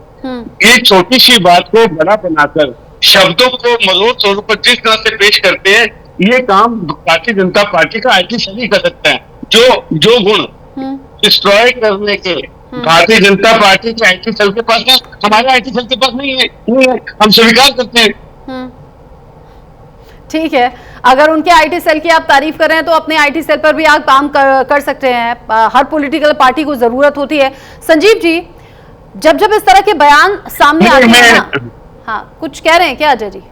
ये छोटी सी बात को बड़ा बनाकर शब्दों को मरोड़ तोड़ पर जिस तरह से पेश करते हैं, ये काम भारतीय जनता पार्टी का आईटी सेल ही कर सकता है। जो गुण डिस्ट्रॉय करने के भारतीय जनता पार्टी के आईटी सेल के पास है, हमारे आईटी सेल के पास नहीं है, हम स्वीकार करते हैं। ठीक है, अगर उनके आईटी सेल की आप तारीफ कर रहे हैं तो अपने आईटी सेल पर भी आप काम कर सकते हैं। हर पॉलिटिकल पार्टी को जरूरत होती है। संजीव जी, जब जब इस तरह के बयान सामने आते हैं ना, हाँ कुछ कह रहे हैं क्या अजय जी?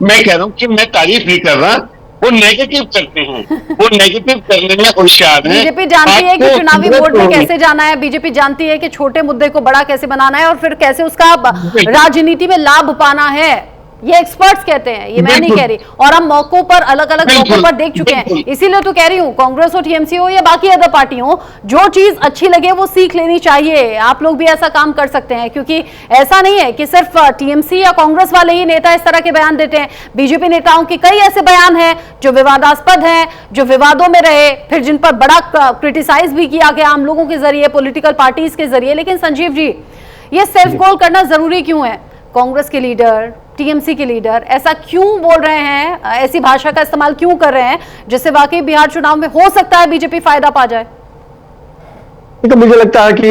मैं कह रहा हूँ कि मैं तारीफ नहीं कर रहा, वो नेगेटिव करते हैं, वो नेगेटिव करने में होशियार हैं। बीजेपी जानती है कि चुनावी वोट में कैसे जाना है, बीजेपी जानती है कि छोटे मुद्दे को बड़ा कैसे बनाना है और फिर कैसे उसका राजनीति में लाभ पाना है। ये एक्सपर्ट्स कहते हैं, ये मैं नहीं कह रही। और हम मौकों पर, अलग अलग मौकों पर देख चुके हैं। इसीलिए तो कह रही हूँ, कांग्रेस हो, टीएमसी हो या बाकी अदर पार्टी हो, जो चीज अच्छी लगे वो सीख लेनी चाहिए। आप लोग भी ऐसा काम कर सकते हैं, क्योंकि ऐसा नहीं है कि सिर्फ टीएमसी या कांग्रेस वाले ही नेता इस तरह के बयान देते हैं। बीजेपी नेताओं के कई ऐसे बयान हैं जो विवादास्पद हैं, जो विवादों में रहे, फिर जिन पर बड़ा क्रिटिसाइज भी किया गया आम लोगों के जरिए, पॉलिटिकल पार्टीज के जरिए। लेकिन संजीव जी, ये सेल्फ गोल करना जरूरी क्यों है? कांग्रेस के लीडर, टीएमसी के लीडर ऐसा क्यों बोल रहे हैं, ऐसी भाषा का इस्तेमाल क्यों कर रहे हैं जिससे वाकई बिहार चुनाव में हो सकता है बीजेपी फायदा पा जाए? तो मुझे लगता है कि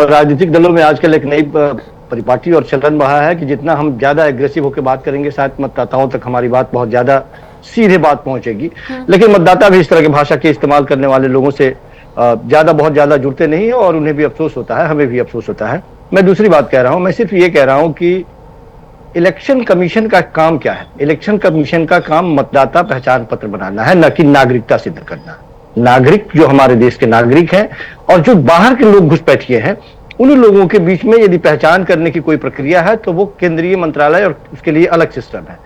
राजनीतिक दलों में आजकल एक नई परिपाटी और चलन रहा है कि जितना हम ज्यादा एग्रेसिव होकर बात करेंगे, शायद मतदाताओं तक हमारी बात बहुत ज्यादा सीधे बात पहुंचेगी। लेकिन मतदाता भी इस तरह की भाषा के इस्तेमाल करने वाले लोगों से बहुत ज्यादा जुड़ते नहीं है और उन्हें भी अफसोस होता है, हमें भी अफसोस होता है। मैं दूसरी बात कह रहा हूं, मैं सिर्फ ये कह रहा हूं कि इलेक्शन कमीशन का काम क्या है? इलेक्शन कमीशन का काम मतदाता पहचान पत्र बनाना है, न कि नागरिकता सिद्ध करना। नागरिक जो हमारे देश के नागरिक हैं और जो बाहर के लोग घुसपैठिए हैं, उन लोगों के बीच में यदि पहचान करने की कोई प्रक्रिया है तो वो केंद्रीय मंत्रालय और उसके लिए अलग सिस्टम है।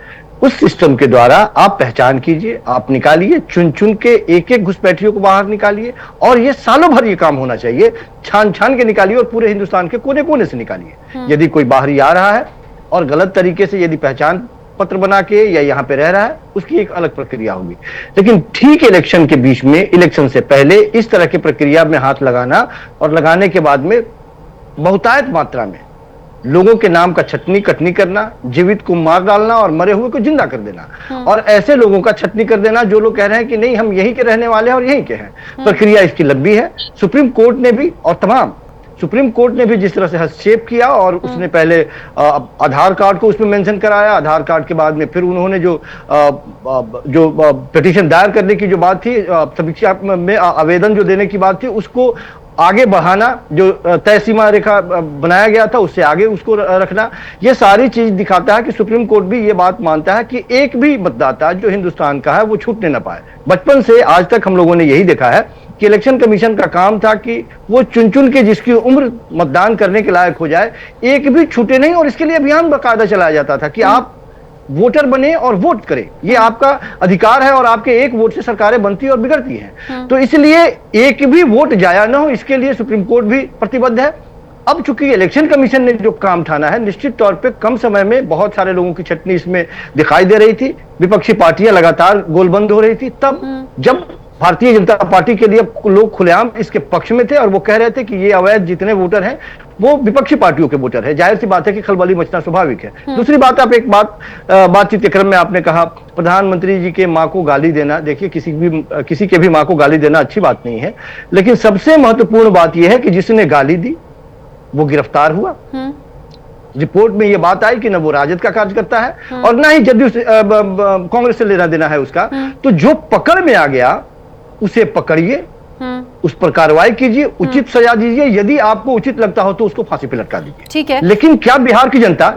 उस सिस्टम के द्वारा आप पहचान कीजिए, आप निकालिए, चुन चुन के एक एक घुसपैठियों को बाहर निकालिए, और ये सालों भर ये काम होना चाहिए, छान छान के निकालिए और पूरे हिंदुस्तान के कोने कोने से निकालिए। यदि कोई बाहरी आ रहा है और गलत तरीके से यदि पहचान पत्र बना के या यहाँ पे रह रहा है, उसकी एक अलग प्रक्रिया होगी। लेकिन ठीक इलेक्शन के बीच में, इलेक्शन से पहले इस तरह की प्रक्रिया में हाथ लगाना और लगाने के बाद में बहुतायत मात्रा में लोगों के नाम का छटनी कटनी करना, जीवित को मार डालना और मरे हुए को जिंदा कर देना, और ऐसे लोगों का छटनी कर देना जो लोग कह रहे हैं कि नहीं हम यहीं के रहने वाले हैं और यहीं के हैं। प्रक्रिया इसकी लंबी है। सुप्रीम कोर्ट ने भी और तमाम सुप्रीम कोर्ट ने भी जिस तरह से हस्तक्षेप किया, और उसने पहले आधार कार्ड को उसमें मेंशन कराया, आधार कार्ड के बाद में फिर उन्होंने जो पिटीशन दायर करने की जो बात थी, समीक्षा में आवेदन जो देने की बात थी, उसको आगे बढ़ाना, जो तय सीमा रेखा बनाया गया था उससे आगे उसको रखना, ये सारी चीज दिखाता है कि सुप्रीम कोर्ट भी ये बात मानता है कि एक भी मतदाता जो हिंदुस्तान का है वो छूटने ना पाए। बचपन से आज तक हम लोगों ने यही देखा है कि इलेक्शन कमीशन का काम था कि वो चुन चुन के जिसकी उम्र मतदान करने के लायक हो जाए, एक भी छूटे नहीं, और इसके लिए अभियान बाकायदा चलाया जाता था कि आप वोटर बने और वोट करें, ये आपका अधिकार है और आपके एक वोट से सरकारें बनती और बिगड़ती हैं। तो इसलिए एक भी वोट जाया ना हो, इसके लिए सुप्रीम कोर्ट भी प्रतिबद्ध है। अब चूंकि इलेक्शन कमीशन ने जो काम ठाना है, निश्चित तौर पे कम समय में बहुत सारे लोगों की छटनी इसमें दिखाई दे रही थी, विपक्षी पार्टियां लगातार गोलबंद हो रही थी, तब जब भारतीय जनता पार्टी के लिए लोग खुलेआम इसके पक्ष में थे और वो कह रहे थे कि ये अवैध जितने वोटर हैं वो विपक्षी पार्टियों के वोटर है, जाहिर सी बात है कि खलबली मचना स्वाभाविक है। दूसरी बात, आप एक बातचीत के क्रम में आपने कहा प्रधानमंत्री जी के मां को गाली देना, देखिए किसी के भी मां को गाली देना अच्छी बात नहीं है, लेकिन सबसे महत्वपूर्ण बात यह है कि जिसने गाली दी वो गिरफ्तार हुआ। रिपोर्ट में यह बात आई कि न वो राजद का कार्यकर्ता है और ना ही जदयू कांग्रेस से लेना देना है उसका, तो जो पकड़ में आ गया उसे पकड़िए, उस पर कार्रवाई कीजिए, उचित सजा दीजिए, यदि आपको उचित लगता हो तो उसको फांसी पे लटका दीजिए। ठीक है। लेकिन क्या बिहार की जनता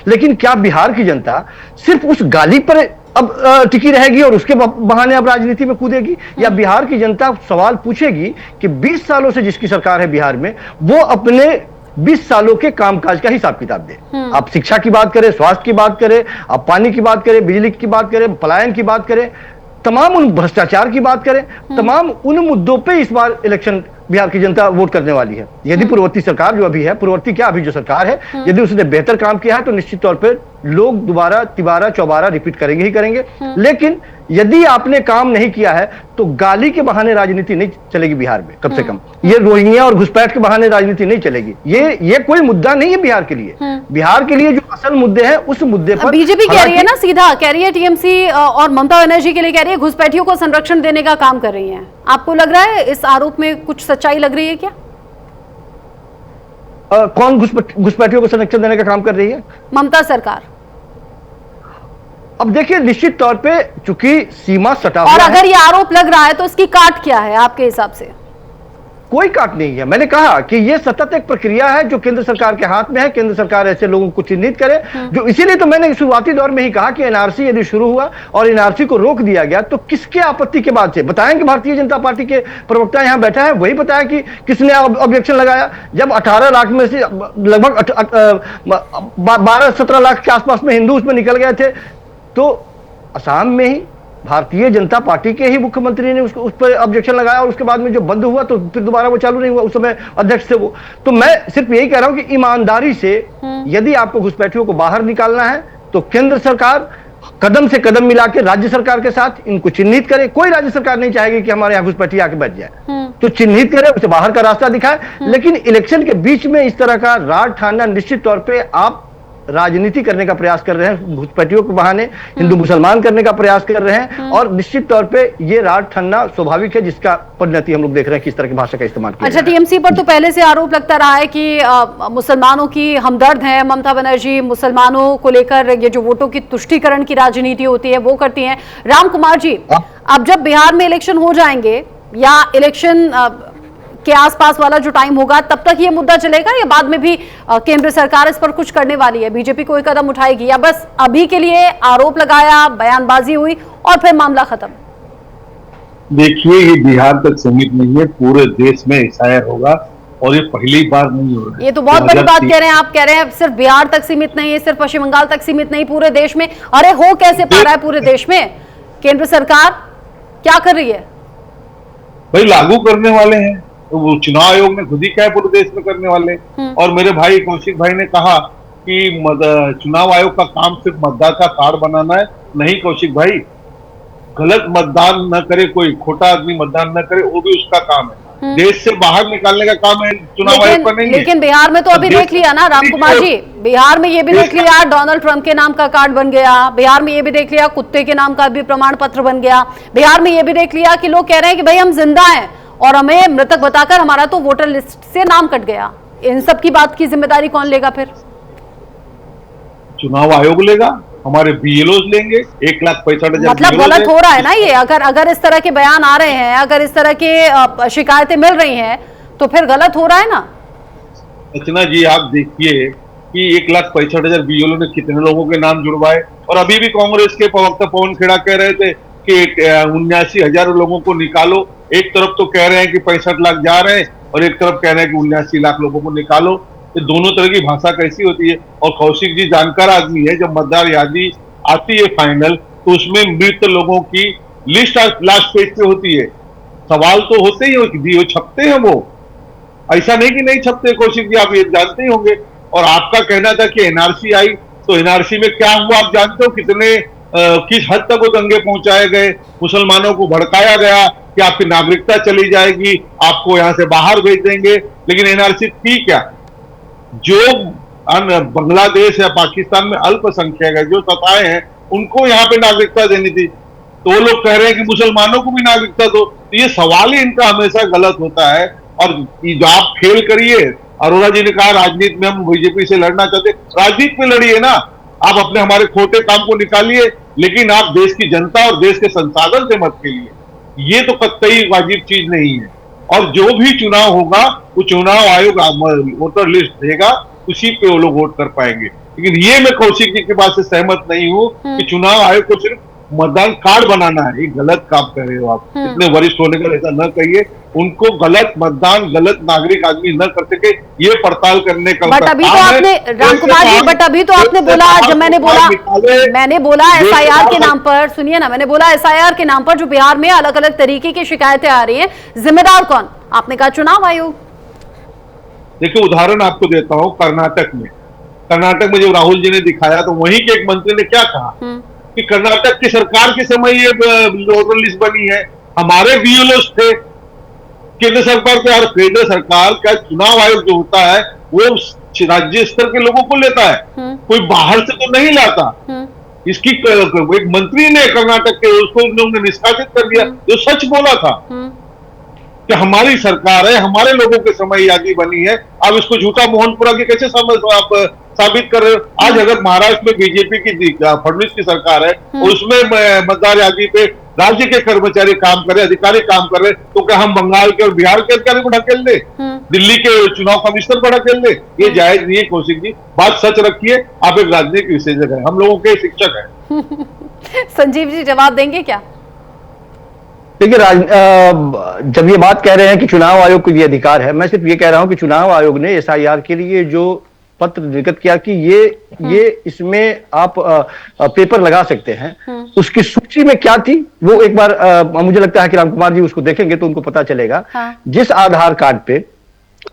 लेकिन क्या बिहार की जनता सिर्फ उस गाली पर अब टिकी रहेगी और उसके बहाने अब राजनीति में कूदेगी, या बिहार की जनता सवाल पूछेगी कि 20 सालों से जिसकी सरकार है बिहार में, वो अपने 20 सालों के कामकाज का हिसाब किताब दे। आप शिक्षा की बात करें, स्वास्थ्य की बात करें, आप पानी की बात करें, बिजली की बात करें, पलायन की बात करें, तमाम उन भ्रष्टाचार की बात करें, तमाम उन मुद्दों पे इस बार इलेक्शन बिहार की जनता वोट करने वाली है। यदि पूर्ववर्ती सरकार जो अभी है, पूर्ववर्ती क्या अभी जो सरकार है, यदि उसने बेहतर काम किया है तो निश्चित तौर पे लोग दोबारा तिबारा चौबारा रिपीट करेंगे ही करेंगे। लेकिन यदि आपने काम नहीं किया है तो गाली के बहाने राजनीति नहीं चलेगी बिहार में, कम से कम ये रोहिंग्या और घुसपैठ के बहाने राजनीति नहीं चलेगी। ये कोई मुद्दा नहीं है बिहार के लिए। बिहार के लिए जो असल मुद्दे हैं उस मुद्दे पर बीजेपी कह रही है ना, सीधा कह रही है, टीएमसी और ममता बनर्जी के लिए कह रही है घुसपैठियों को संरक्षण देने का काम कर रही है। आपको लग रहा है इस आरोप में कुछ सच्चाई लग रही है क्या? कौन घुसपैठियों को संरक्षण देने का काम कर रही है? ममता सरकार। अब देखिए, निश्चित तौर पे चूंकि सीमा सटा और अगर ये आरोप लग रहा है तो इसकी काट क्या है आपके हिसाब से? कोई काट नहीं है। मैंने कहा कि ये सतत एक प्रक्रिया है जो केंद्र सरकार के हाथ में है। केंद्र सरकार ऐसे लोगों को चिन्हित करे, जो इसीलिए तो मैंने शुरुआती दौर में ही कहा कि एनआरसी यदि शुरू हुआ और एनआरसी को रोक दिया गया तो किसके आपत्ति के बाद से बताएं कि भारतीय जनता पार्टी के प्रवक्ता यहां बैठा है, वही बताया कि किसने ऑब्जेक्शन लगाया। जब 18 लाख में से लगभग 12-17 लाख के आसपास में हिंदू उसमें निकल गए थे, तो असम में ही भारतीय जनता पार्टी के ही मुख्यमंत्री ने उस पर ऑब्जेक्शन लगाया और उसके बाद में जो बंद हुआ तो फिर दोबारा वो चालू नहीं हुआ। उस समय अध्यक्ष थे वो। तो मैं सिर्फ यही कह रहा हूं कि ईमानदारी से यदि आपको घुसपैठियों को बाहर निकालना है तो केंद्र सरकार कदम से कदम मिला के राज्य सरकार के साथ इनको चिन्हित करे। कोई राज्य सरकार नहीं चाहेगी कि हमारे यहाँ घुसपैठी आके बैठ जाए, तो चिन्हित करे, उसे बाहर का रास्ता दिखाए। लेकिन इलेक्शन के बीच में इस तरह का राड ठाना, निश्चित तौर पर आप राजनीति करने का प्रयास कर रहे हैं, घुसपैठियों के बहाने हिंदू मुसलमान करने का प्रयास कर रहे हैं, और निश्चित तौर पे ये राड ठन्ना स्वाभाविक है, जिसका परिणति हम लोग देख रहे हैं किस तरह की भाषा का इस्तेमाल किया। अच्छा, टीएमसी पर तो पहले से आरोप लगता रहा है कि मुसलमानों की हमदर्द है ममता बनर्जी, मुसलमानों को लेकर ये जो वोटों की तुष्टीकरण की राजनीति होती है वो करती है। राम कुमार जी, अब जब बिहार में इलेक्शन हो जाएंगे या इलेक्शन के आसपास वाला जो टाइम होगा, तब तक ये मुद्दा चलेगा या बाद में भी केंद्र सरकार इस पर कुछ करने वाली है, बीजेपी कोई कदम उठाएगी, या बस अभी के लिए आरोप लगाया, बयानबाजी हुई और फिर मामला खत्म? देखिए, ये बिहार तक सीमित नहीं है, पूरे देश में एसआईआर होगा और ये पहली बार नहीं हो रहा है। ये तो बहुत बड़ी बात 2003 कह रहे हैं आप। कह रहे हैं सिर्फ बिहार तक सीमित नहीं है, सिर्फ पश्चिम बंगाल तक सीमित नहीं, पूरे देश में। अरे हो कैसे पा रहा है पूरे देश में? केंद्र सरकार क्या कर रही है? भाई लागू करने वाले हैं, तो वो चुनाव आयोग ने खुद ही क्या है पूरे देश में करने वाले। और मेरे भाई कौशिक भाई ने कहा कि चुनाव आयोग का काम सिर्फ मतदाता कार्ड बनाना है। नहीं कौशिक भाई, गलत मतदान न करे, कोई खोटा आदमी मतदान न करे, वो भी उसका काम है। देश से बाहर निकालने का काम है चुनाव आयोग का नहीं है। लेकिन बिहार में तो अभी देख लिया ना राम कुमार जी, बिहार में ये भी देख लिया डोनाल्ड ट्रंप के नाम का कार्ड बन गया, बिहार में ये भी देख लिया कुत्ते के नाम का भी प्रमाण पत्र बन गया, बिहार में ये भी देख लिया कि लोग कह रहे हैं कि भाई हम जिंदा हैं और हमें मृतक बताकर हमारा तो वोटर लिस्ट से नाम कट गया। इन सब की बात की जिम्मेदारी कौन लेगा फिर? चुनाव आयोग लेगा, हमारे बीएलओ लेंगे। 1,65,000 मतलब गलत हो रहा है ना ये? अगर इस तरह के बयान आ रहे हैं, अगर इस तरह के शिकायतें मिल रही हैं, तो फिर गलत हो रहा है ना? रचना जी आप देखिए कि 1,65,000 बीएलओ ने कितने लोगों के नाम जुड़वाए। और अभी भी कांग्रेस के प्रवक्ता पवन खेड़ा कह रहे थे कि 79,000 लोगों को निकालो। एक तरफ तो कह रहे हैं कि 65 लाख जा रहे हैं और एक तरफ कह रहे हैं कि 79 लाख लोगों को निकालो। तो दोनों तरह की भाषा कैसी होती है? और कौशिक जी जानकार आदमी है, जब मतदार यादी आती है फाइनल तो उसमें मृत लोगों की लिस्ट लास्ट पेज पे होती है। सवाल तो होते ही वो छपते हैं, वो ऐसा नहीं कि नहीं छपते। कौशिक जी आप ये जानते ही होंगे। और आपका कहना था कि एनआरसी आई, तो एनआरसी में क्या हुआ आप जानते हो? कितने किस हद तक वो दंगे पहुंचाए गए, मुसलमानों को भड़काया गया कि आपकी नागरिकता चली जाएगी, आपको यहां से बाहर भेज देंगे। लेकिन एनआरसी थी क्या? जो बांग्लादेश या पाकिस्तान में अल्पसंख्यक है, जो सताए हैं, उनको यहाँ पे नागरिकता देनी थी। तो वो लोग कह रहे हैं कि मुसलमानों को भी नागरिकता दो। तो ये सवाल ही इनका हमेशा गलत होता है। और जो आप खेल करिए, अरोड़ा जी ने कहा राजनीति में हम बीजेपी से लड़ना चाहते, राजनीति में लड़िए ना। आप अपने हमारे खोटे काम को निकालिए, लेकिन आप देश की जनता और देश के संसाधन से मत खेलिए। ये तो कतई वाजिब चीज नहीं है। और जो भी चुनाव होगा वो चुनाव आयोग वोटर लिस्ट देगा, उसी पे वो लोग वोट कर पाएंगे। लेकिन ये मैं कौशिक जी की बात से सहमत नहीं हूं कि चुनाव आयोग को सिर्फ मतदान कार्ड बनाना है। ये गलत काम कर रहे हो आप। इतने वरिष्ठ होने का ऐसा न कहिए। उनको गलत मतदान, गलत नागरिक आदमी न कर सके, ये पड़ताल करने का बट अभी तो आपने राम कुमार जी, बट अभी तो आपने बोला, जब मैंने बोला एसआईआर के नाम पर, सुनिए ना, मैंने बोला एसआईआर के नाम पर जो बिहार में अलग अलग तरीके की शिकायतें आ रही हैं, जिम्मेदार कौन? आपने कहा चुनाव आयोग। देखिए उदाहरण आपको देता हूं, कर्नाटक में जब राहुल जी ने दिखाया तो वहीं के एक मंत्री ने क्या कहा कि कर्नाटक की सरकार के समय ये वोटर लिस्ट बनी है, हमारे बीएलओ थे। केंद्र सरकार को, यार केंद्र सरकार का चुनाव आयोग जो होता है वो राज्य स्तर के लोगों को लेता है, कोई बाहर से तो नहीं लाता। इसकी एक मंत्री ने कर्नाटक के, उसको उन्होंने निष्कासित कर दिया जो सच बोला था कि हमारी सरकार है, हमारे लोगों के समय यादी बनी है। अब इसको झूठा मोहनपुरा की कैसे आप साबित कर रहे हो? आज अगर महाराष्ट्र में बीजेपी की फडणवीस की सरकार है, उसमें मतदार यादी पे राज्य के कर्मचारी काम कर रहे, अधिकारी काम कर रहे, तो क्या हम बंगाल के और बिहार के अधिकारी को ढकेल दे, दिल्ली के चुनाव कमिश्नर को ढकेल दे? ये जायज नहीं है कौशिक जी। बात सच रखिए, आप एक राजनीतिक विशेषज्ञ हैं, हम लोगों के शिक्षक हैं। संजीव जी जवाब देंगे क्या? देखिए जब ये बात कह रहे हैं कि चुनाव आयोग को ये अधिकार है, मैं सिर्फ ये कह रहा हूं कि चुनाव आयोग ने एसआईआर के लिए जो पत्र निर्गत किया कि ये इसमें आप पेपर लगा सकते हैं, उसकी सूची में क्या थी वो एक बार मुझे लगता है कि राम कुमार जी उसको देखेंगे तो उनको पता चलेगा। जिस आधार कार्ड पे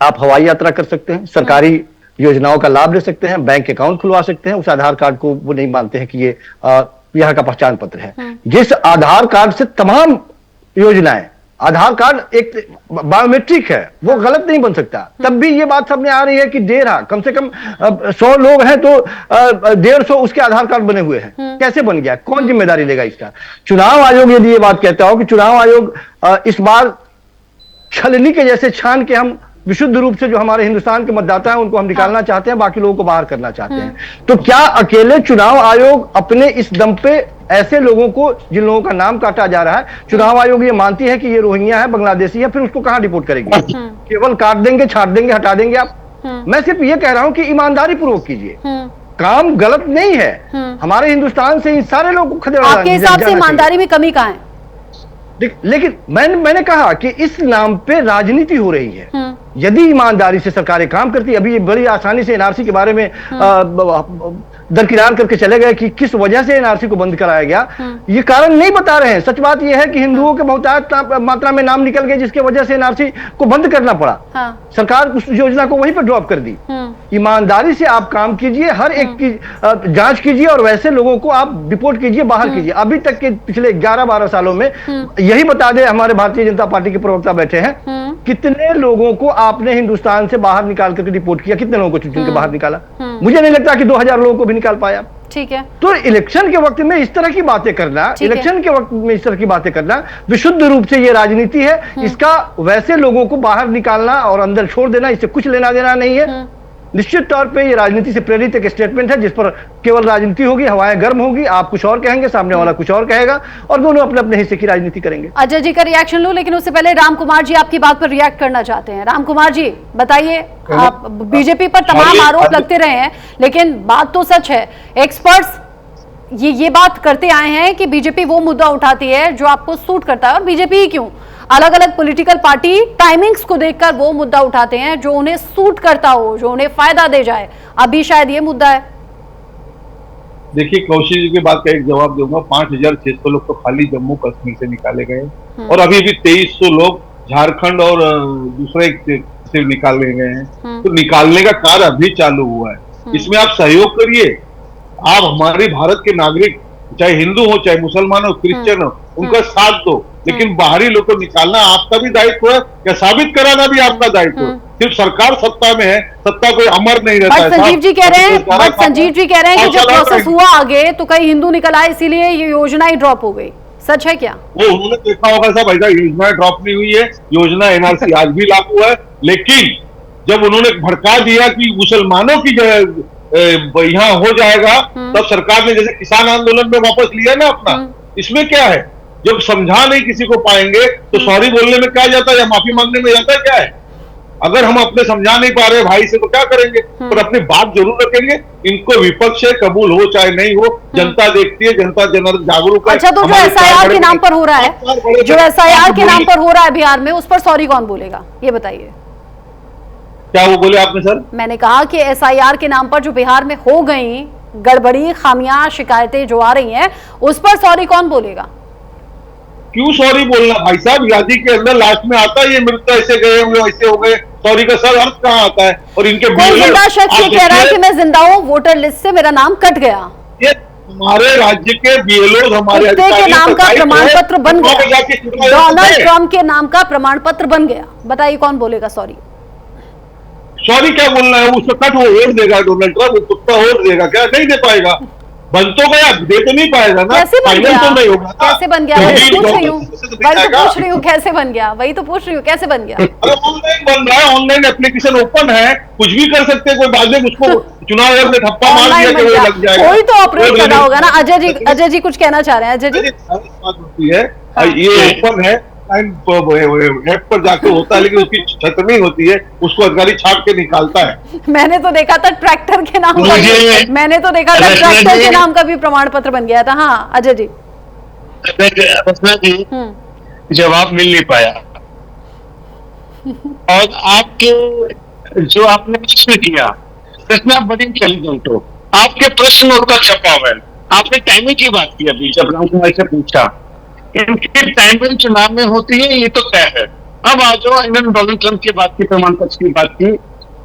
आप हवाई यात्रा कर सकते हैं, सरकारी योजनाओं का लाभ ले सकते हैं, बैंक अकाउंट खुलवा सकते हैं, उस आधार कार्ड को वो नहीं मानते हैं कि ये यहाँ का पहचान पत्र है। जिस आधार कार्ड से तमाम योजनाएं, आधार कार्ड एक बायोमेट्रिक है, वो गलत नहीं बन सकता। तब भी ये बात सामने आ रही है कि दे रहा, कम से कम 100 लोग हैं तो 150 उसके आधार कार्ड बने हुए हैं। कैसे बन गया? कौन जिम्मेदारी लेगा इसका? चुनाव आयोग यदि ये बात कहता हो कि चुनाव आयोग इस बार छलनी के जैसे छान के हम विशुद्ध रूप से जो हमारे हिंदुस्तान के मतदाता हैं उनको हम निकालना चाहते हैं, बाकी लोगों को बाहर करना चाहते हैं, तो क्या अकेले चुनाव आयोग अपने इस दम पे ऐसे लोगों को, जिन लोगों का नाम काटा जा रहा है, चुनाव आयोग ये मानती है कि ये रोहिंग्या है, बांग्लादेशी है, फिर उसको कहां रिपोर्ट करेंगे? केवल काट देंगे, छाट देंगे, हटा देंगे आप? मैं सिर्फ ये कह रहा हूं कि ईमानदारी पूर्वक कीजिए, काम गलत नहीं है। हमारे हिंदुस्तान से इन सारे लोगों को खदेड़ा। आपके हिसाब से ईमानदारी में कमी कहां है? लेकिन मैंने कहा कि इस नाम पे राजनीति हो रही है। यदि ईमानदारी से सरकारें काम करती, अभी ये बड़ी आसानी से एनआरसी के बारे में दरकिनार करके चले गए कि किस वजह से एनआरसी को बंद कराया गया, ये कारण नहीं बता रहे हैं। सच बात यह है कि हिंदुओं के बहुतायत मात्रा में नाम निकल गए, जिसके वजह से एनआरसी को बंद करना पड़ा। सरकार उस योजना को वहीं पर ड्रॉप कर दी। ईमानदारी से आप काम कीजिए, हर एक की जांच कीजिए और वैसे लोगों को आप डिपोर्ट कीजिए, बाहर कीजिए। अभी तक के पिछले 11-12 सालों में यही बता दे, हमारे भारतीय जनता पार्टी के प्रवक्ता बैठे हैं, कितने लोगों को आपने हिंदुस्तान से बाहर निकाल करके डिपोर्ट किया, कितने लोगों को चुन के बाहर निकाला? मुझे नहीं लगता कि 2000 लोगों को भी निकाल पाया। ठीक है। तो इलेक्शन के वक्त में इस तरह की बातें करना, इलेक्शन के वक्त में इस तरह की बातें करना विशुद्ध रूप से ये राजनीति है। इसका वैसे लोगों को बाहर निकालना और अंदर छोड़ देना, इससे कुछ लेना देना नहीं है। निश्चित तौर पे ये राजनीति से प्रेरित एक स्टेटमेंट है, जिस पर केवल राजनीति होगी, हवाएं गर्म होगी, आप कुछ और कहेंगे, सामने वाला कुछ और कहेगा, और दोनों अपने अपने हिस्से की राजनीति करेंगे। अजय जी का रिएक्शन लो, लेकिन उससे पहले राम कुमार जी आपकी बात पर रिएक्ट करना चाहते हैं। राम कुमार जी बताइए, आप बीजेपी पर तमाम आरोप लगते रहे हैं, लेकिन बात तो सच है, एक्सपर्ट्स ये बात करते आए हैं कि बीजेपी वो मुद्दा उठाती है जो आपको सूट करता है, और बीजेपी ही क्यों, अलग अलग पॉलिटिकल पार्टी टाइमिंग्स को देखकर वो मुद्दा उठाते हैं जो उन्हें सूट करता हो, जो उन्हें फायदा दे जाए। अभी शायद ये मुद्दा है। देखिए, कौशिक जी की बात का एक जवाब दूंगा। 5600 लोग तो खाली जम्मू कश्मीर से निकाले गए और अभी भी 2300 लोग झारखंड और दूसरे से निकाले गए हैं। तो निकालने का कार्य अभी चालू हुआ है, इसमें आप सहयोग करिए। आप हमारे भारत के नागरिक, चाहे हिंदू हो चाहे मुसलमान हो क्रिश्चियन हो, उनका साथ दो, लेकिन बाहरी लोग को निकालना आपका भी दायित्व है, या साबित कराना भी आपका दायित्व है। सिर्फ सरकार सत्ता में है, सत्ता कोई अमर नहीं रहता है। संजीव जी कह रहे हैं कि जब प्रोसेस हुआ आगे तो कई हिंदू निकल आए, इसीलिए ये योजना ही ड्रॉप हो गई। सच है क्या? वो उन्होंने देखा होगा साहब, ऐसा योजना ड्रॉप नहीं हुई है, योजना एनआरसी आज भी लागू है। लेकिन जब उन्होंने भड़का दिया कि मुसलमानों की यहाँ हो जाएगा, तब सरकार ने जैसे किसान आंदोलन में वापस लिया ना अपना। इसमें क्या है, जब समझा नहीं किसी को पाएंगे तो सॉरी बोलने में क्या जाता है, या माफी मांगने में जाता है? क्या है? अगर हम अपने समझा नहीं पा रहे भाई से तो क्या करेंगे? पर अपनी बात जरूर रखेंगे। इनको विपक्ष है, कबूल हो चाहे नहीं हो, जनता देखती है, जनता जागरूक है। अच्छा, तो जो एसआईआर के नाम पर हो रहा है, जो एसआईआर के नाम पर हो रहा है बिहार में, उस पर सॉरी कौन बोलेगा, ये बताइए। क्या वो बोले आपने सर? मैंने कहा कि एसआईआर के नाम पर जो बिहार में हो गई गड़बड़ी, खामियां, शिकायतें जो आ रही हैं, उस पर सॉरी कौन बोलेगा? क्यों सॉरी बोलना भाई साहब? यादी के अंदर लास्ट में आता है ये मृत ऐसे गए हुए, ऐसे हो गए, सॉरी का सर अर्थ कहाँ आता है? और इनके कोई जिंदा शख्स ये कह रहा है कि मैं जिंदा हूँ, वोटर लिस्ट से मेरा नाम कट गया। ये हमारे राज्य के बीएलओ, हमारे के नाम का प्रमाण पत्र बन गया, डोनाल्ड ट्रंप के नाम का प्रमाण पत्र बन गया। बताइए कौन बोलेगा सॉरी? सॉरी क्या बोलना है? उसको कट वो वोट देगा डोनाल्ड ट्रंप, कुत्ता वोट देगा क्या? नहीं दे पाएगा। बन तो गया, दे तो नहीं पाएगा ना। कैसे बन गया? तो नहीं होगा। कैसे बन गया? वही तो पूछ रही हूँ, कैसे बन गया? वही तो पूछ रही हूँ, कैसे बन गया? अरे ऑनलाइन बन रहा है, ऑनलाइन एप्लीकेशन ओपन है, कुछ भी कर सकते हैं। कोई बाद में उसको चुनाव आयोग ने ठप्पा मार दिया कि वो लग जाएगा। कोई तो ऑपरेट कर रहा होगा ना। अजय जी कुछ कहना चाह रहे हैं? अजय जी, बात होती है, ये ओपन है, ऐप पर जाकर होता है, लेकिन उसकी छटनी होती है, उसको अधिकारी छाप के निकालता है। मैंने तो देखा था ट्रैक्टर के नाम का, मैंने तो देखा था ट्रैक्टर के नाम का भी प्रमाण पत्र बन गया था। हाँ अजय जी, जवाब मिल नहीं पाया। और आपके जो आपने प्रश्न किया, प्रश्न आप बड़ी इंटेलिजेंट हो, आपके प्रश्न का छपाव है। आपने टाइमिंग की बात की अभी, जब राम कुमार से पूछा, इनकी टाइमिंग चुनाव में होती है, ये तो तय है। अब आ जाओ, इन्होंने डोनाल्ड ट्रंप की बात की, प्रमाण पत्र की बात की,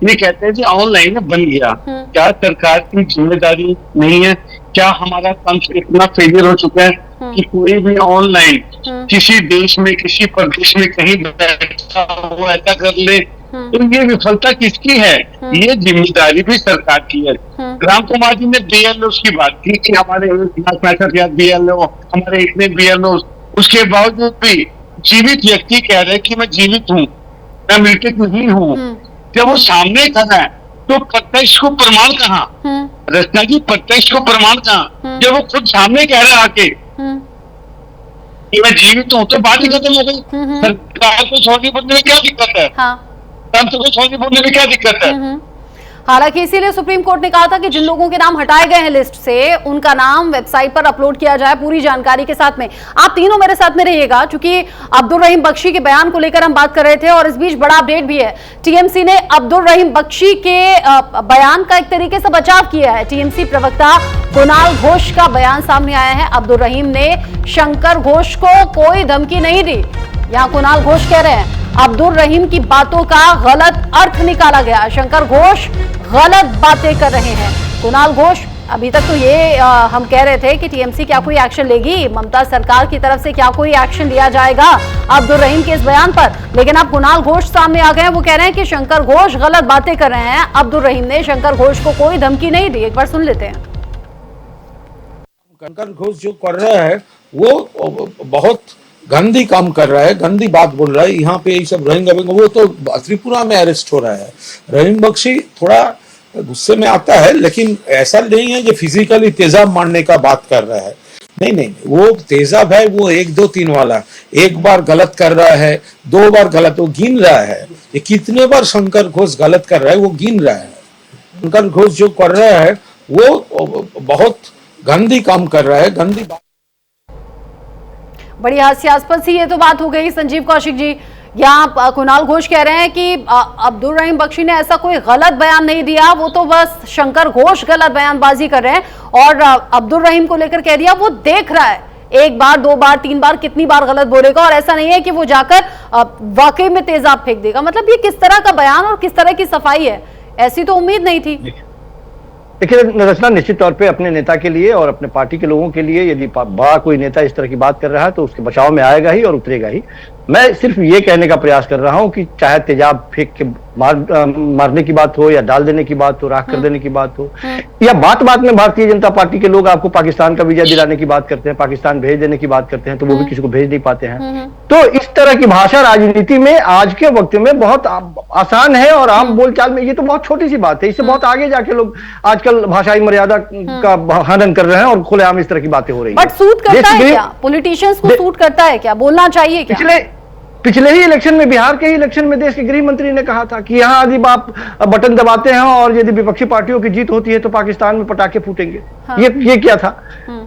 ये कहते हैं जी ऑनलाइन बन गया। क्या सरकार की जिम्मेदारी नहीं है? क्या हमारा तंत्र इतना फेलियर हो चुका है कि कोई भी ऑनलाइन किसी देश में, किसी प्रदेश में कहीं बैठा हो ऐसा कर ले? तो ये विफलता किसकी है? ये जिम्मेदारी भी सरकार की है। राम कुमार जी ने बीएलओ की बात की कि हमारे बीएलओ, हमारे इतने बीएलओ, उसके बावजूद भी जीवित व्यक्ति कह रहे हैं कि मैं जीवित हूँ, मैं मृतक नहीं हूँ। जब वो सामने खड़ा है तो प्रत्यक्ष को प्रमाण कहाँ? रचना जी, प्रत्यक्ष को प्रमाण कहाँ? जब वो खुद सामने कह रहा है आके कि मैं जीवित हूँ, तो बात ही खत्म हो गई। सरकार को सॉरी बोलने में क्या दिक्कत है? तंत्र को सॉरी बोलने में क्या दिक्कत है? हालांकि इसीलिए सुप्रीम कोर्ट ने कहा था कि जिन लोगों के नाम हटाए गए हैं लिस्ट से, उनका नाम वेबसाइट पर अपलोड किया जाए पूरी जानकारी के साथ में। आप तीनों मेरे साथ में रहिएगा, क्योंकि अब्दुल रहीम बख्शी के बयान को लेकर हम बात कर रहे थे और इस बीच बड़ा अपडेट भी है। टीएमसी ने अब्दुल रहीम बख्शी के बयान का एक तरीके से बचाव किया है। टीएमसी प्रवक्ता कुणाल घोष का बयान सामने आया है। अब्दुल रहीम ने शंकर घोष को कोई धमकी नहीं दी। यहां कुणाल घोष कह रहे हैं अब्दुल रहीम की बातों का गलत अर्थ निकाला गया, शंकर घोष गलत बातें कर रहे हैं। कुणाल घोष, अभी तक तो ये हम कह रहे थे कि टीएमसी क्या कोई एक्शन लेगी, ममता सरकार की तरफ से क्या कोई एक्शन लिया जाएगा अब्दुल रहीम के इस बयान पर, लेकिन अब कुणाल घोष सामने आ गए हैं। वो कह रहे हैं कि शंकर घोष गलत बातें कर रहे हैं। अब्दुल रहीम ने शंकर घोष को कोई धमकी नहीं दी। एक बार सुन लेते हैं। शंकर घोष जो कर रहा है वो बहुत गंदी काम कर रहा है, गंदी बात बोल रहा है। यहाँ पे ये सब रोहिंग्या, वो तो त्रिपुरा में अरेस्ट हो रहा है। रहीम बख्शी थोड़ा गुस्से में आता है, लेकिन ऐसा नहीं है कि फिजिकली तेजाब मारने का बात कर रहा है। नहीं, वो तेजाब है, वो 1 2 3 वाला। एक बार गलत कर रहा है, 2 बार गलत, वो गिन रहा है। ये कितने बार शंकर घोष गलत कर रहा है, वो गिन रहा है। शंकर घोष जो कर रहा है वो बहुत गंदी काम कर रहा है, गंदी बात। बड़ी हास्यास्पद सी ये तो बात हो गई संजीव कौशिक जी। यहाँ कुणाल घोष कह रहे हैं कि अब्दुल रहीम बख्शी ने ऐसा कोई गलत बयान नहीं दिया, वो तो बस शंकर घोष गलत बयानबाजी कर रहे हैं। और अब्दुल रहीम को लेकर कह दिया वो देख रहा है, 1 बार 2 बार 3 बार कितनी बार गलत बोलेगा, और ऐसा नहीं है कि वो जाकर वाकई में तेजाब फेंक देगा। मतलब ये किस तरह का बयान और किस तरह की सफाई है, ऐसी तो उम्मीद नहीं थी। देखिए रचना, निश्चित तौर पे अपने नेता के लिए और अपने पार्टी के लोगों के लिए यदि बड़ा कोई नेता इस तरह की बात कर रहा है तो उसके बचाव में आएगा ही और उतरेगा ही। मैं सिर्फ ये कहने का प्रयास कर रहा हूं कि चाहे तेजाब फेंक के मारने की बात हो, या डाल देने की बात हो, राख कर देने की बात हो, या बात बात में भारतीय जनता पार्टी के लोग आपको पाकिस्तान का वीजा दिलाने की बात करते हैं, पाकिस्तान भेज देने की बात करते हैं, तो वो भी किसी को भेज नहीं पाते हैं। तो इस तरह की भाषा राजनीति में आज के वक्त में बहुत आसान है, और आम बोलचाल में ये तो बहुत छोटी सी बात है। इससे बहुत आगे जाके लोग आजकल भाषाई मर्यादा का हनन कर रहे हैं और खुलेआम इस तरह की बातें हो रही है। बट सूट करता है क्या? पॉलिटिशियंस को सूट करता है क्या? बोलना चाहिए क्या? पिछले ही इलेक्शन में, बिहार के ही इलेक्शन में देश के गृह मंत्री ने कहा था कि यहाँ यदि आप बटन दबाते हैं और यदि विपक्षी पार्टियों की जीत होती है तो पाकिस्तान में पटाखे फूटेंगे। हाँ। ये क्या था?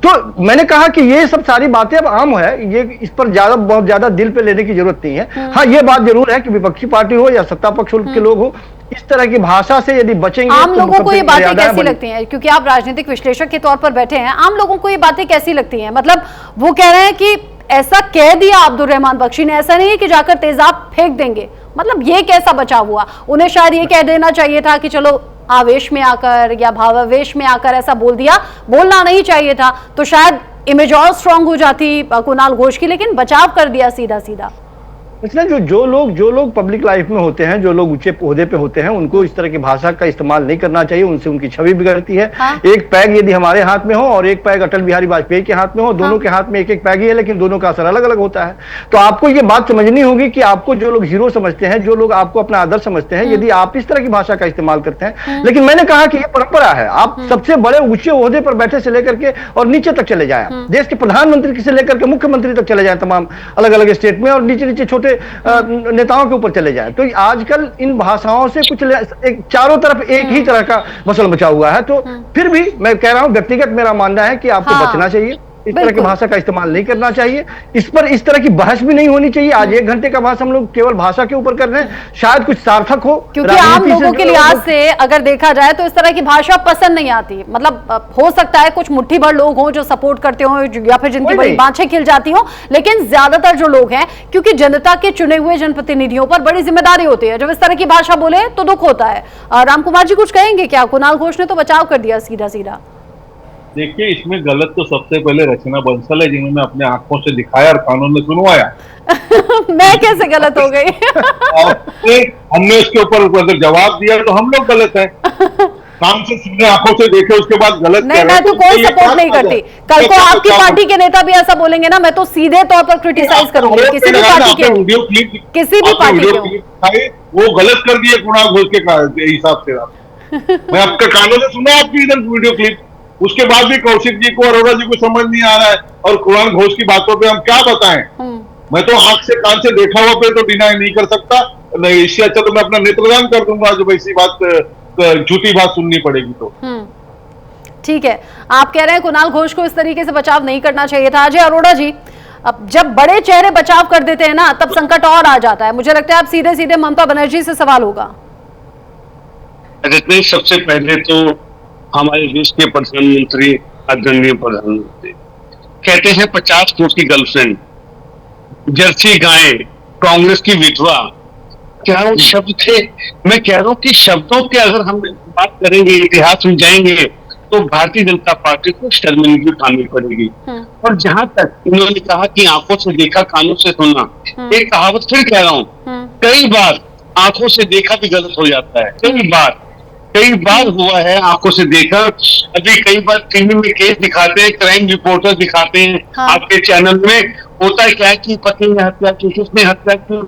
तो मैंने कहा कि ये सब सारी बातें अब आम है, ये इस पर बहुत ज्यादा दिल पे लेने की जरूरत नहीं है। हाँ, ये बात जरूर है कि विपक्षी पार्टी हो या सत्ता पक्ष के लोग हो, इस तरह की भाषा से यदि बचेंगे। आम लोगों को ये बातें कैसी लगती हैं? क्योंकि आप राजनीतिक विश्लेषक के तौर पर बैठे हैं, आम लोगों को ये बातें कैसी लगती हैं? मतलब वो कह रहे हैं कि ऐसा कह दिया अब्दुल रहमान बख्शी ने, ऐसा नहीं है कि जाकर तेजाब फेंक देंगे। मतलब ये कैसा बचाव हुआ? उन्हें शायद ये कह देना चाहिए था कि चलो आवेश में आकर या भावावेश में आकर ऐसा बोल दिया, बोलना नहीं चाहिए था, तो शायद इमेज और स्ट्रांग हो जाती कुणाल घोष की, लेकिन बचाव कर दिया सीधा सीधा। इसलिए जो लोग पब्लिक लाइफ में होते हैं, जो लोग ऊंचे ओहदे पे होते हैं, उनको इस तरह की भाषा का इस्तेमाल नहीं करना चाहिए। उनसे उनकी छवि बिगड़ती है। हाँ? एक पैग यदि हमारे हाथ में हो और एक पैग अटल बिहारी वाजपेयी के हाथ में हो, दोनों के हाथ में एक पैग ही है, लेकिन दोनों का असर अलग अलग होता है। तो आपको ये बात समझनी होगी कि आपको जो लोग हीरो समझते हैं, जो लोग आपको अपना आदर्श समझते हैं, यदि आप इस तरह की भाषा का इस्तेमाल करते हैं, लेकिन मैंने कहा कि ये परंपरा है। आप सबसे बड़े ऊंचे ओहदे पर बैठे से लेकर के और नीचे तक चले जाए, देश के प्रधानमंत्री से लेकर के मुख्यमंत्री तक चले जाए, तमाम अलग अलग स्टेट में, और नीचे नीचे छोटे नेताओं के ऊपर चले जाए, तो आजकल इन भाषाओं से कुछ चारों तरफ एक ही तरह का मसल मचा हुआ है। तो फिर भी मैं कह रहा हूं, व्यक्तिगत मेरा मानना है कि आपको बचना चाहिए, इस तरह की भाषा का इस्तेमाल नहीं करना चाहिए। इस पर इस तरह की बहस भी नहीं होनी चाहिए। आज 1 घंटे का बहस हम लोग केवल भाषा के ऊपर कर रहे हैं, शायद कुछ सार्थक हो, क्योंकि आम लोगों के लिहाज से अगर देखा जाए तो इस तरह की भाषा पसंद नहीं आती। मतलब हो सकता है कुछ मुट्ठी भर लोग हों जो सपोर्ट करते हो या फिर जिनकी बड़ी बाँछें खिल जाती हो, लेकिन ज्यादातर जो लोग हैं, क्योंकि जनता के चुने हुए जनप्रतिनिधियों पर बड़ी जिम्मेदारी होती है, जब इस तरह की भाषा बोले तो दुख होता है। राम कुमार जी कुछ कहेंगे क्या? कुणाल घोष ने तो बचाव कर दिया सीधा सीधा। देखिए, इसमें गलत तो सबसे पहले रचना बंसल है, जिन्होंने अपने आंखों से दिखाया और कानून ने सुनवाया। मैं कैसे गलत हो गई? हमने उसके ऊपर अगर जवाब दिया तो हम लोग गलत हैं। काम से सुने, आंखों से देखे, उसके बाद गलत। नहीं, मैं तो कोई सपोर्ट नहीं करती। कल को आपकी पार्टी के नेता भी ऐसा बोलेंगे ना, मैं तो सीधे तौर पर क्रिटिसाइज करूंगी किसी भी पार्टी के, किसी भी पार्टी के। वो गलत कर दिए कुणाल घोष के हिसाब से। मैं आपके कानों से सुना आपकी इधर वीडियो क्लिप, उसके बाद भी कौशिक जी को, अरोड़ा जी को समझ नहीं आ रहा है, और कुणाल घोष की बातों पे हम क्या बताएं? मैं तो आंख से कान से देखा हुआ पे तो डिनाई नहीं कर सकता। नहीं, इससे अच्छा तो मैं अपना नेत्रदान कर दूंगा जब ऐसी बात झूठी बात सुननी पड़ेगी तो। ठीक है, आप कह रहे हैं कुणाल घोष को इस तरीके से बचाव नहीं करना चाहिए था। अजय अरोड़ा जी, अब जब बड़े चेहरे बचाव कर देते हैं ना, तब संकट और आ जाता है। मुझे लगता है आप सीधे सीधे ममता बनर्जी से सवाल होगा। नहीं, सबसे पहले तो हमारे देश के प्रधानमंत्री, आदरणीय प्रधानमंत्री कहते हैं 50 कोटी गर्लफ्रेंड, जर्सी गाय, कांग्रेस की विधवा, क्या वो शब्द थे? मैं कह रहा हूं कि शब्दों के अगर हम बात करेंगे, इतिहास में जाएंगे, तो भारतीय जनता पार्टी को शर्मिंदगी उठानी पड़ेगी। और जहां तक इन्होंने कहा कि आंखों से देखा कानों से सुना, एक कहावत फिर कह रहा हूं, कई बार आंखों से देखा भी गलत हो जाता है। कई बार हुआ है आंखों से देखा। अभी कई बार टीवी में केस दिखाते हैं, क्राइम रिपोर्टर दिखाते हैं, आपके चैनल में होता है क्या है कि पति ने हत्या की, किसने हत्या की,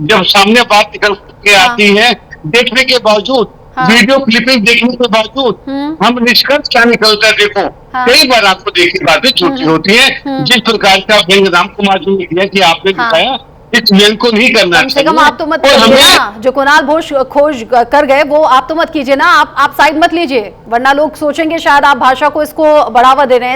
जब सामने बात निकल के आती है, देखने के बावजूद, वीडियो क्लिपिंग देखने के बावजूद हम निष्कर्ष क्या निकलता है? देखो, कई बार आपको देखी बातें झूठी होती है। जिस प्रकार का व्यंग राम कुमार जी ने किया कि आपने दिखाया, इस व्यंग को नहीं करना कम से कम आप तो मत कीजिए ना, जो कुणाल घोष खोज कर गए वो आप तो मत कीजिए ना, आप साइड मत लीजिए, वरना लोग सोचेंगे शायद आप भाषा को इसको बढ़ावा दे रहे हैं।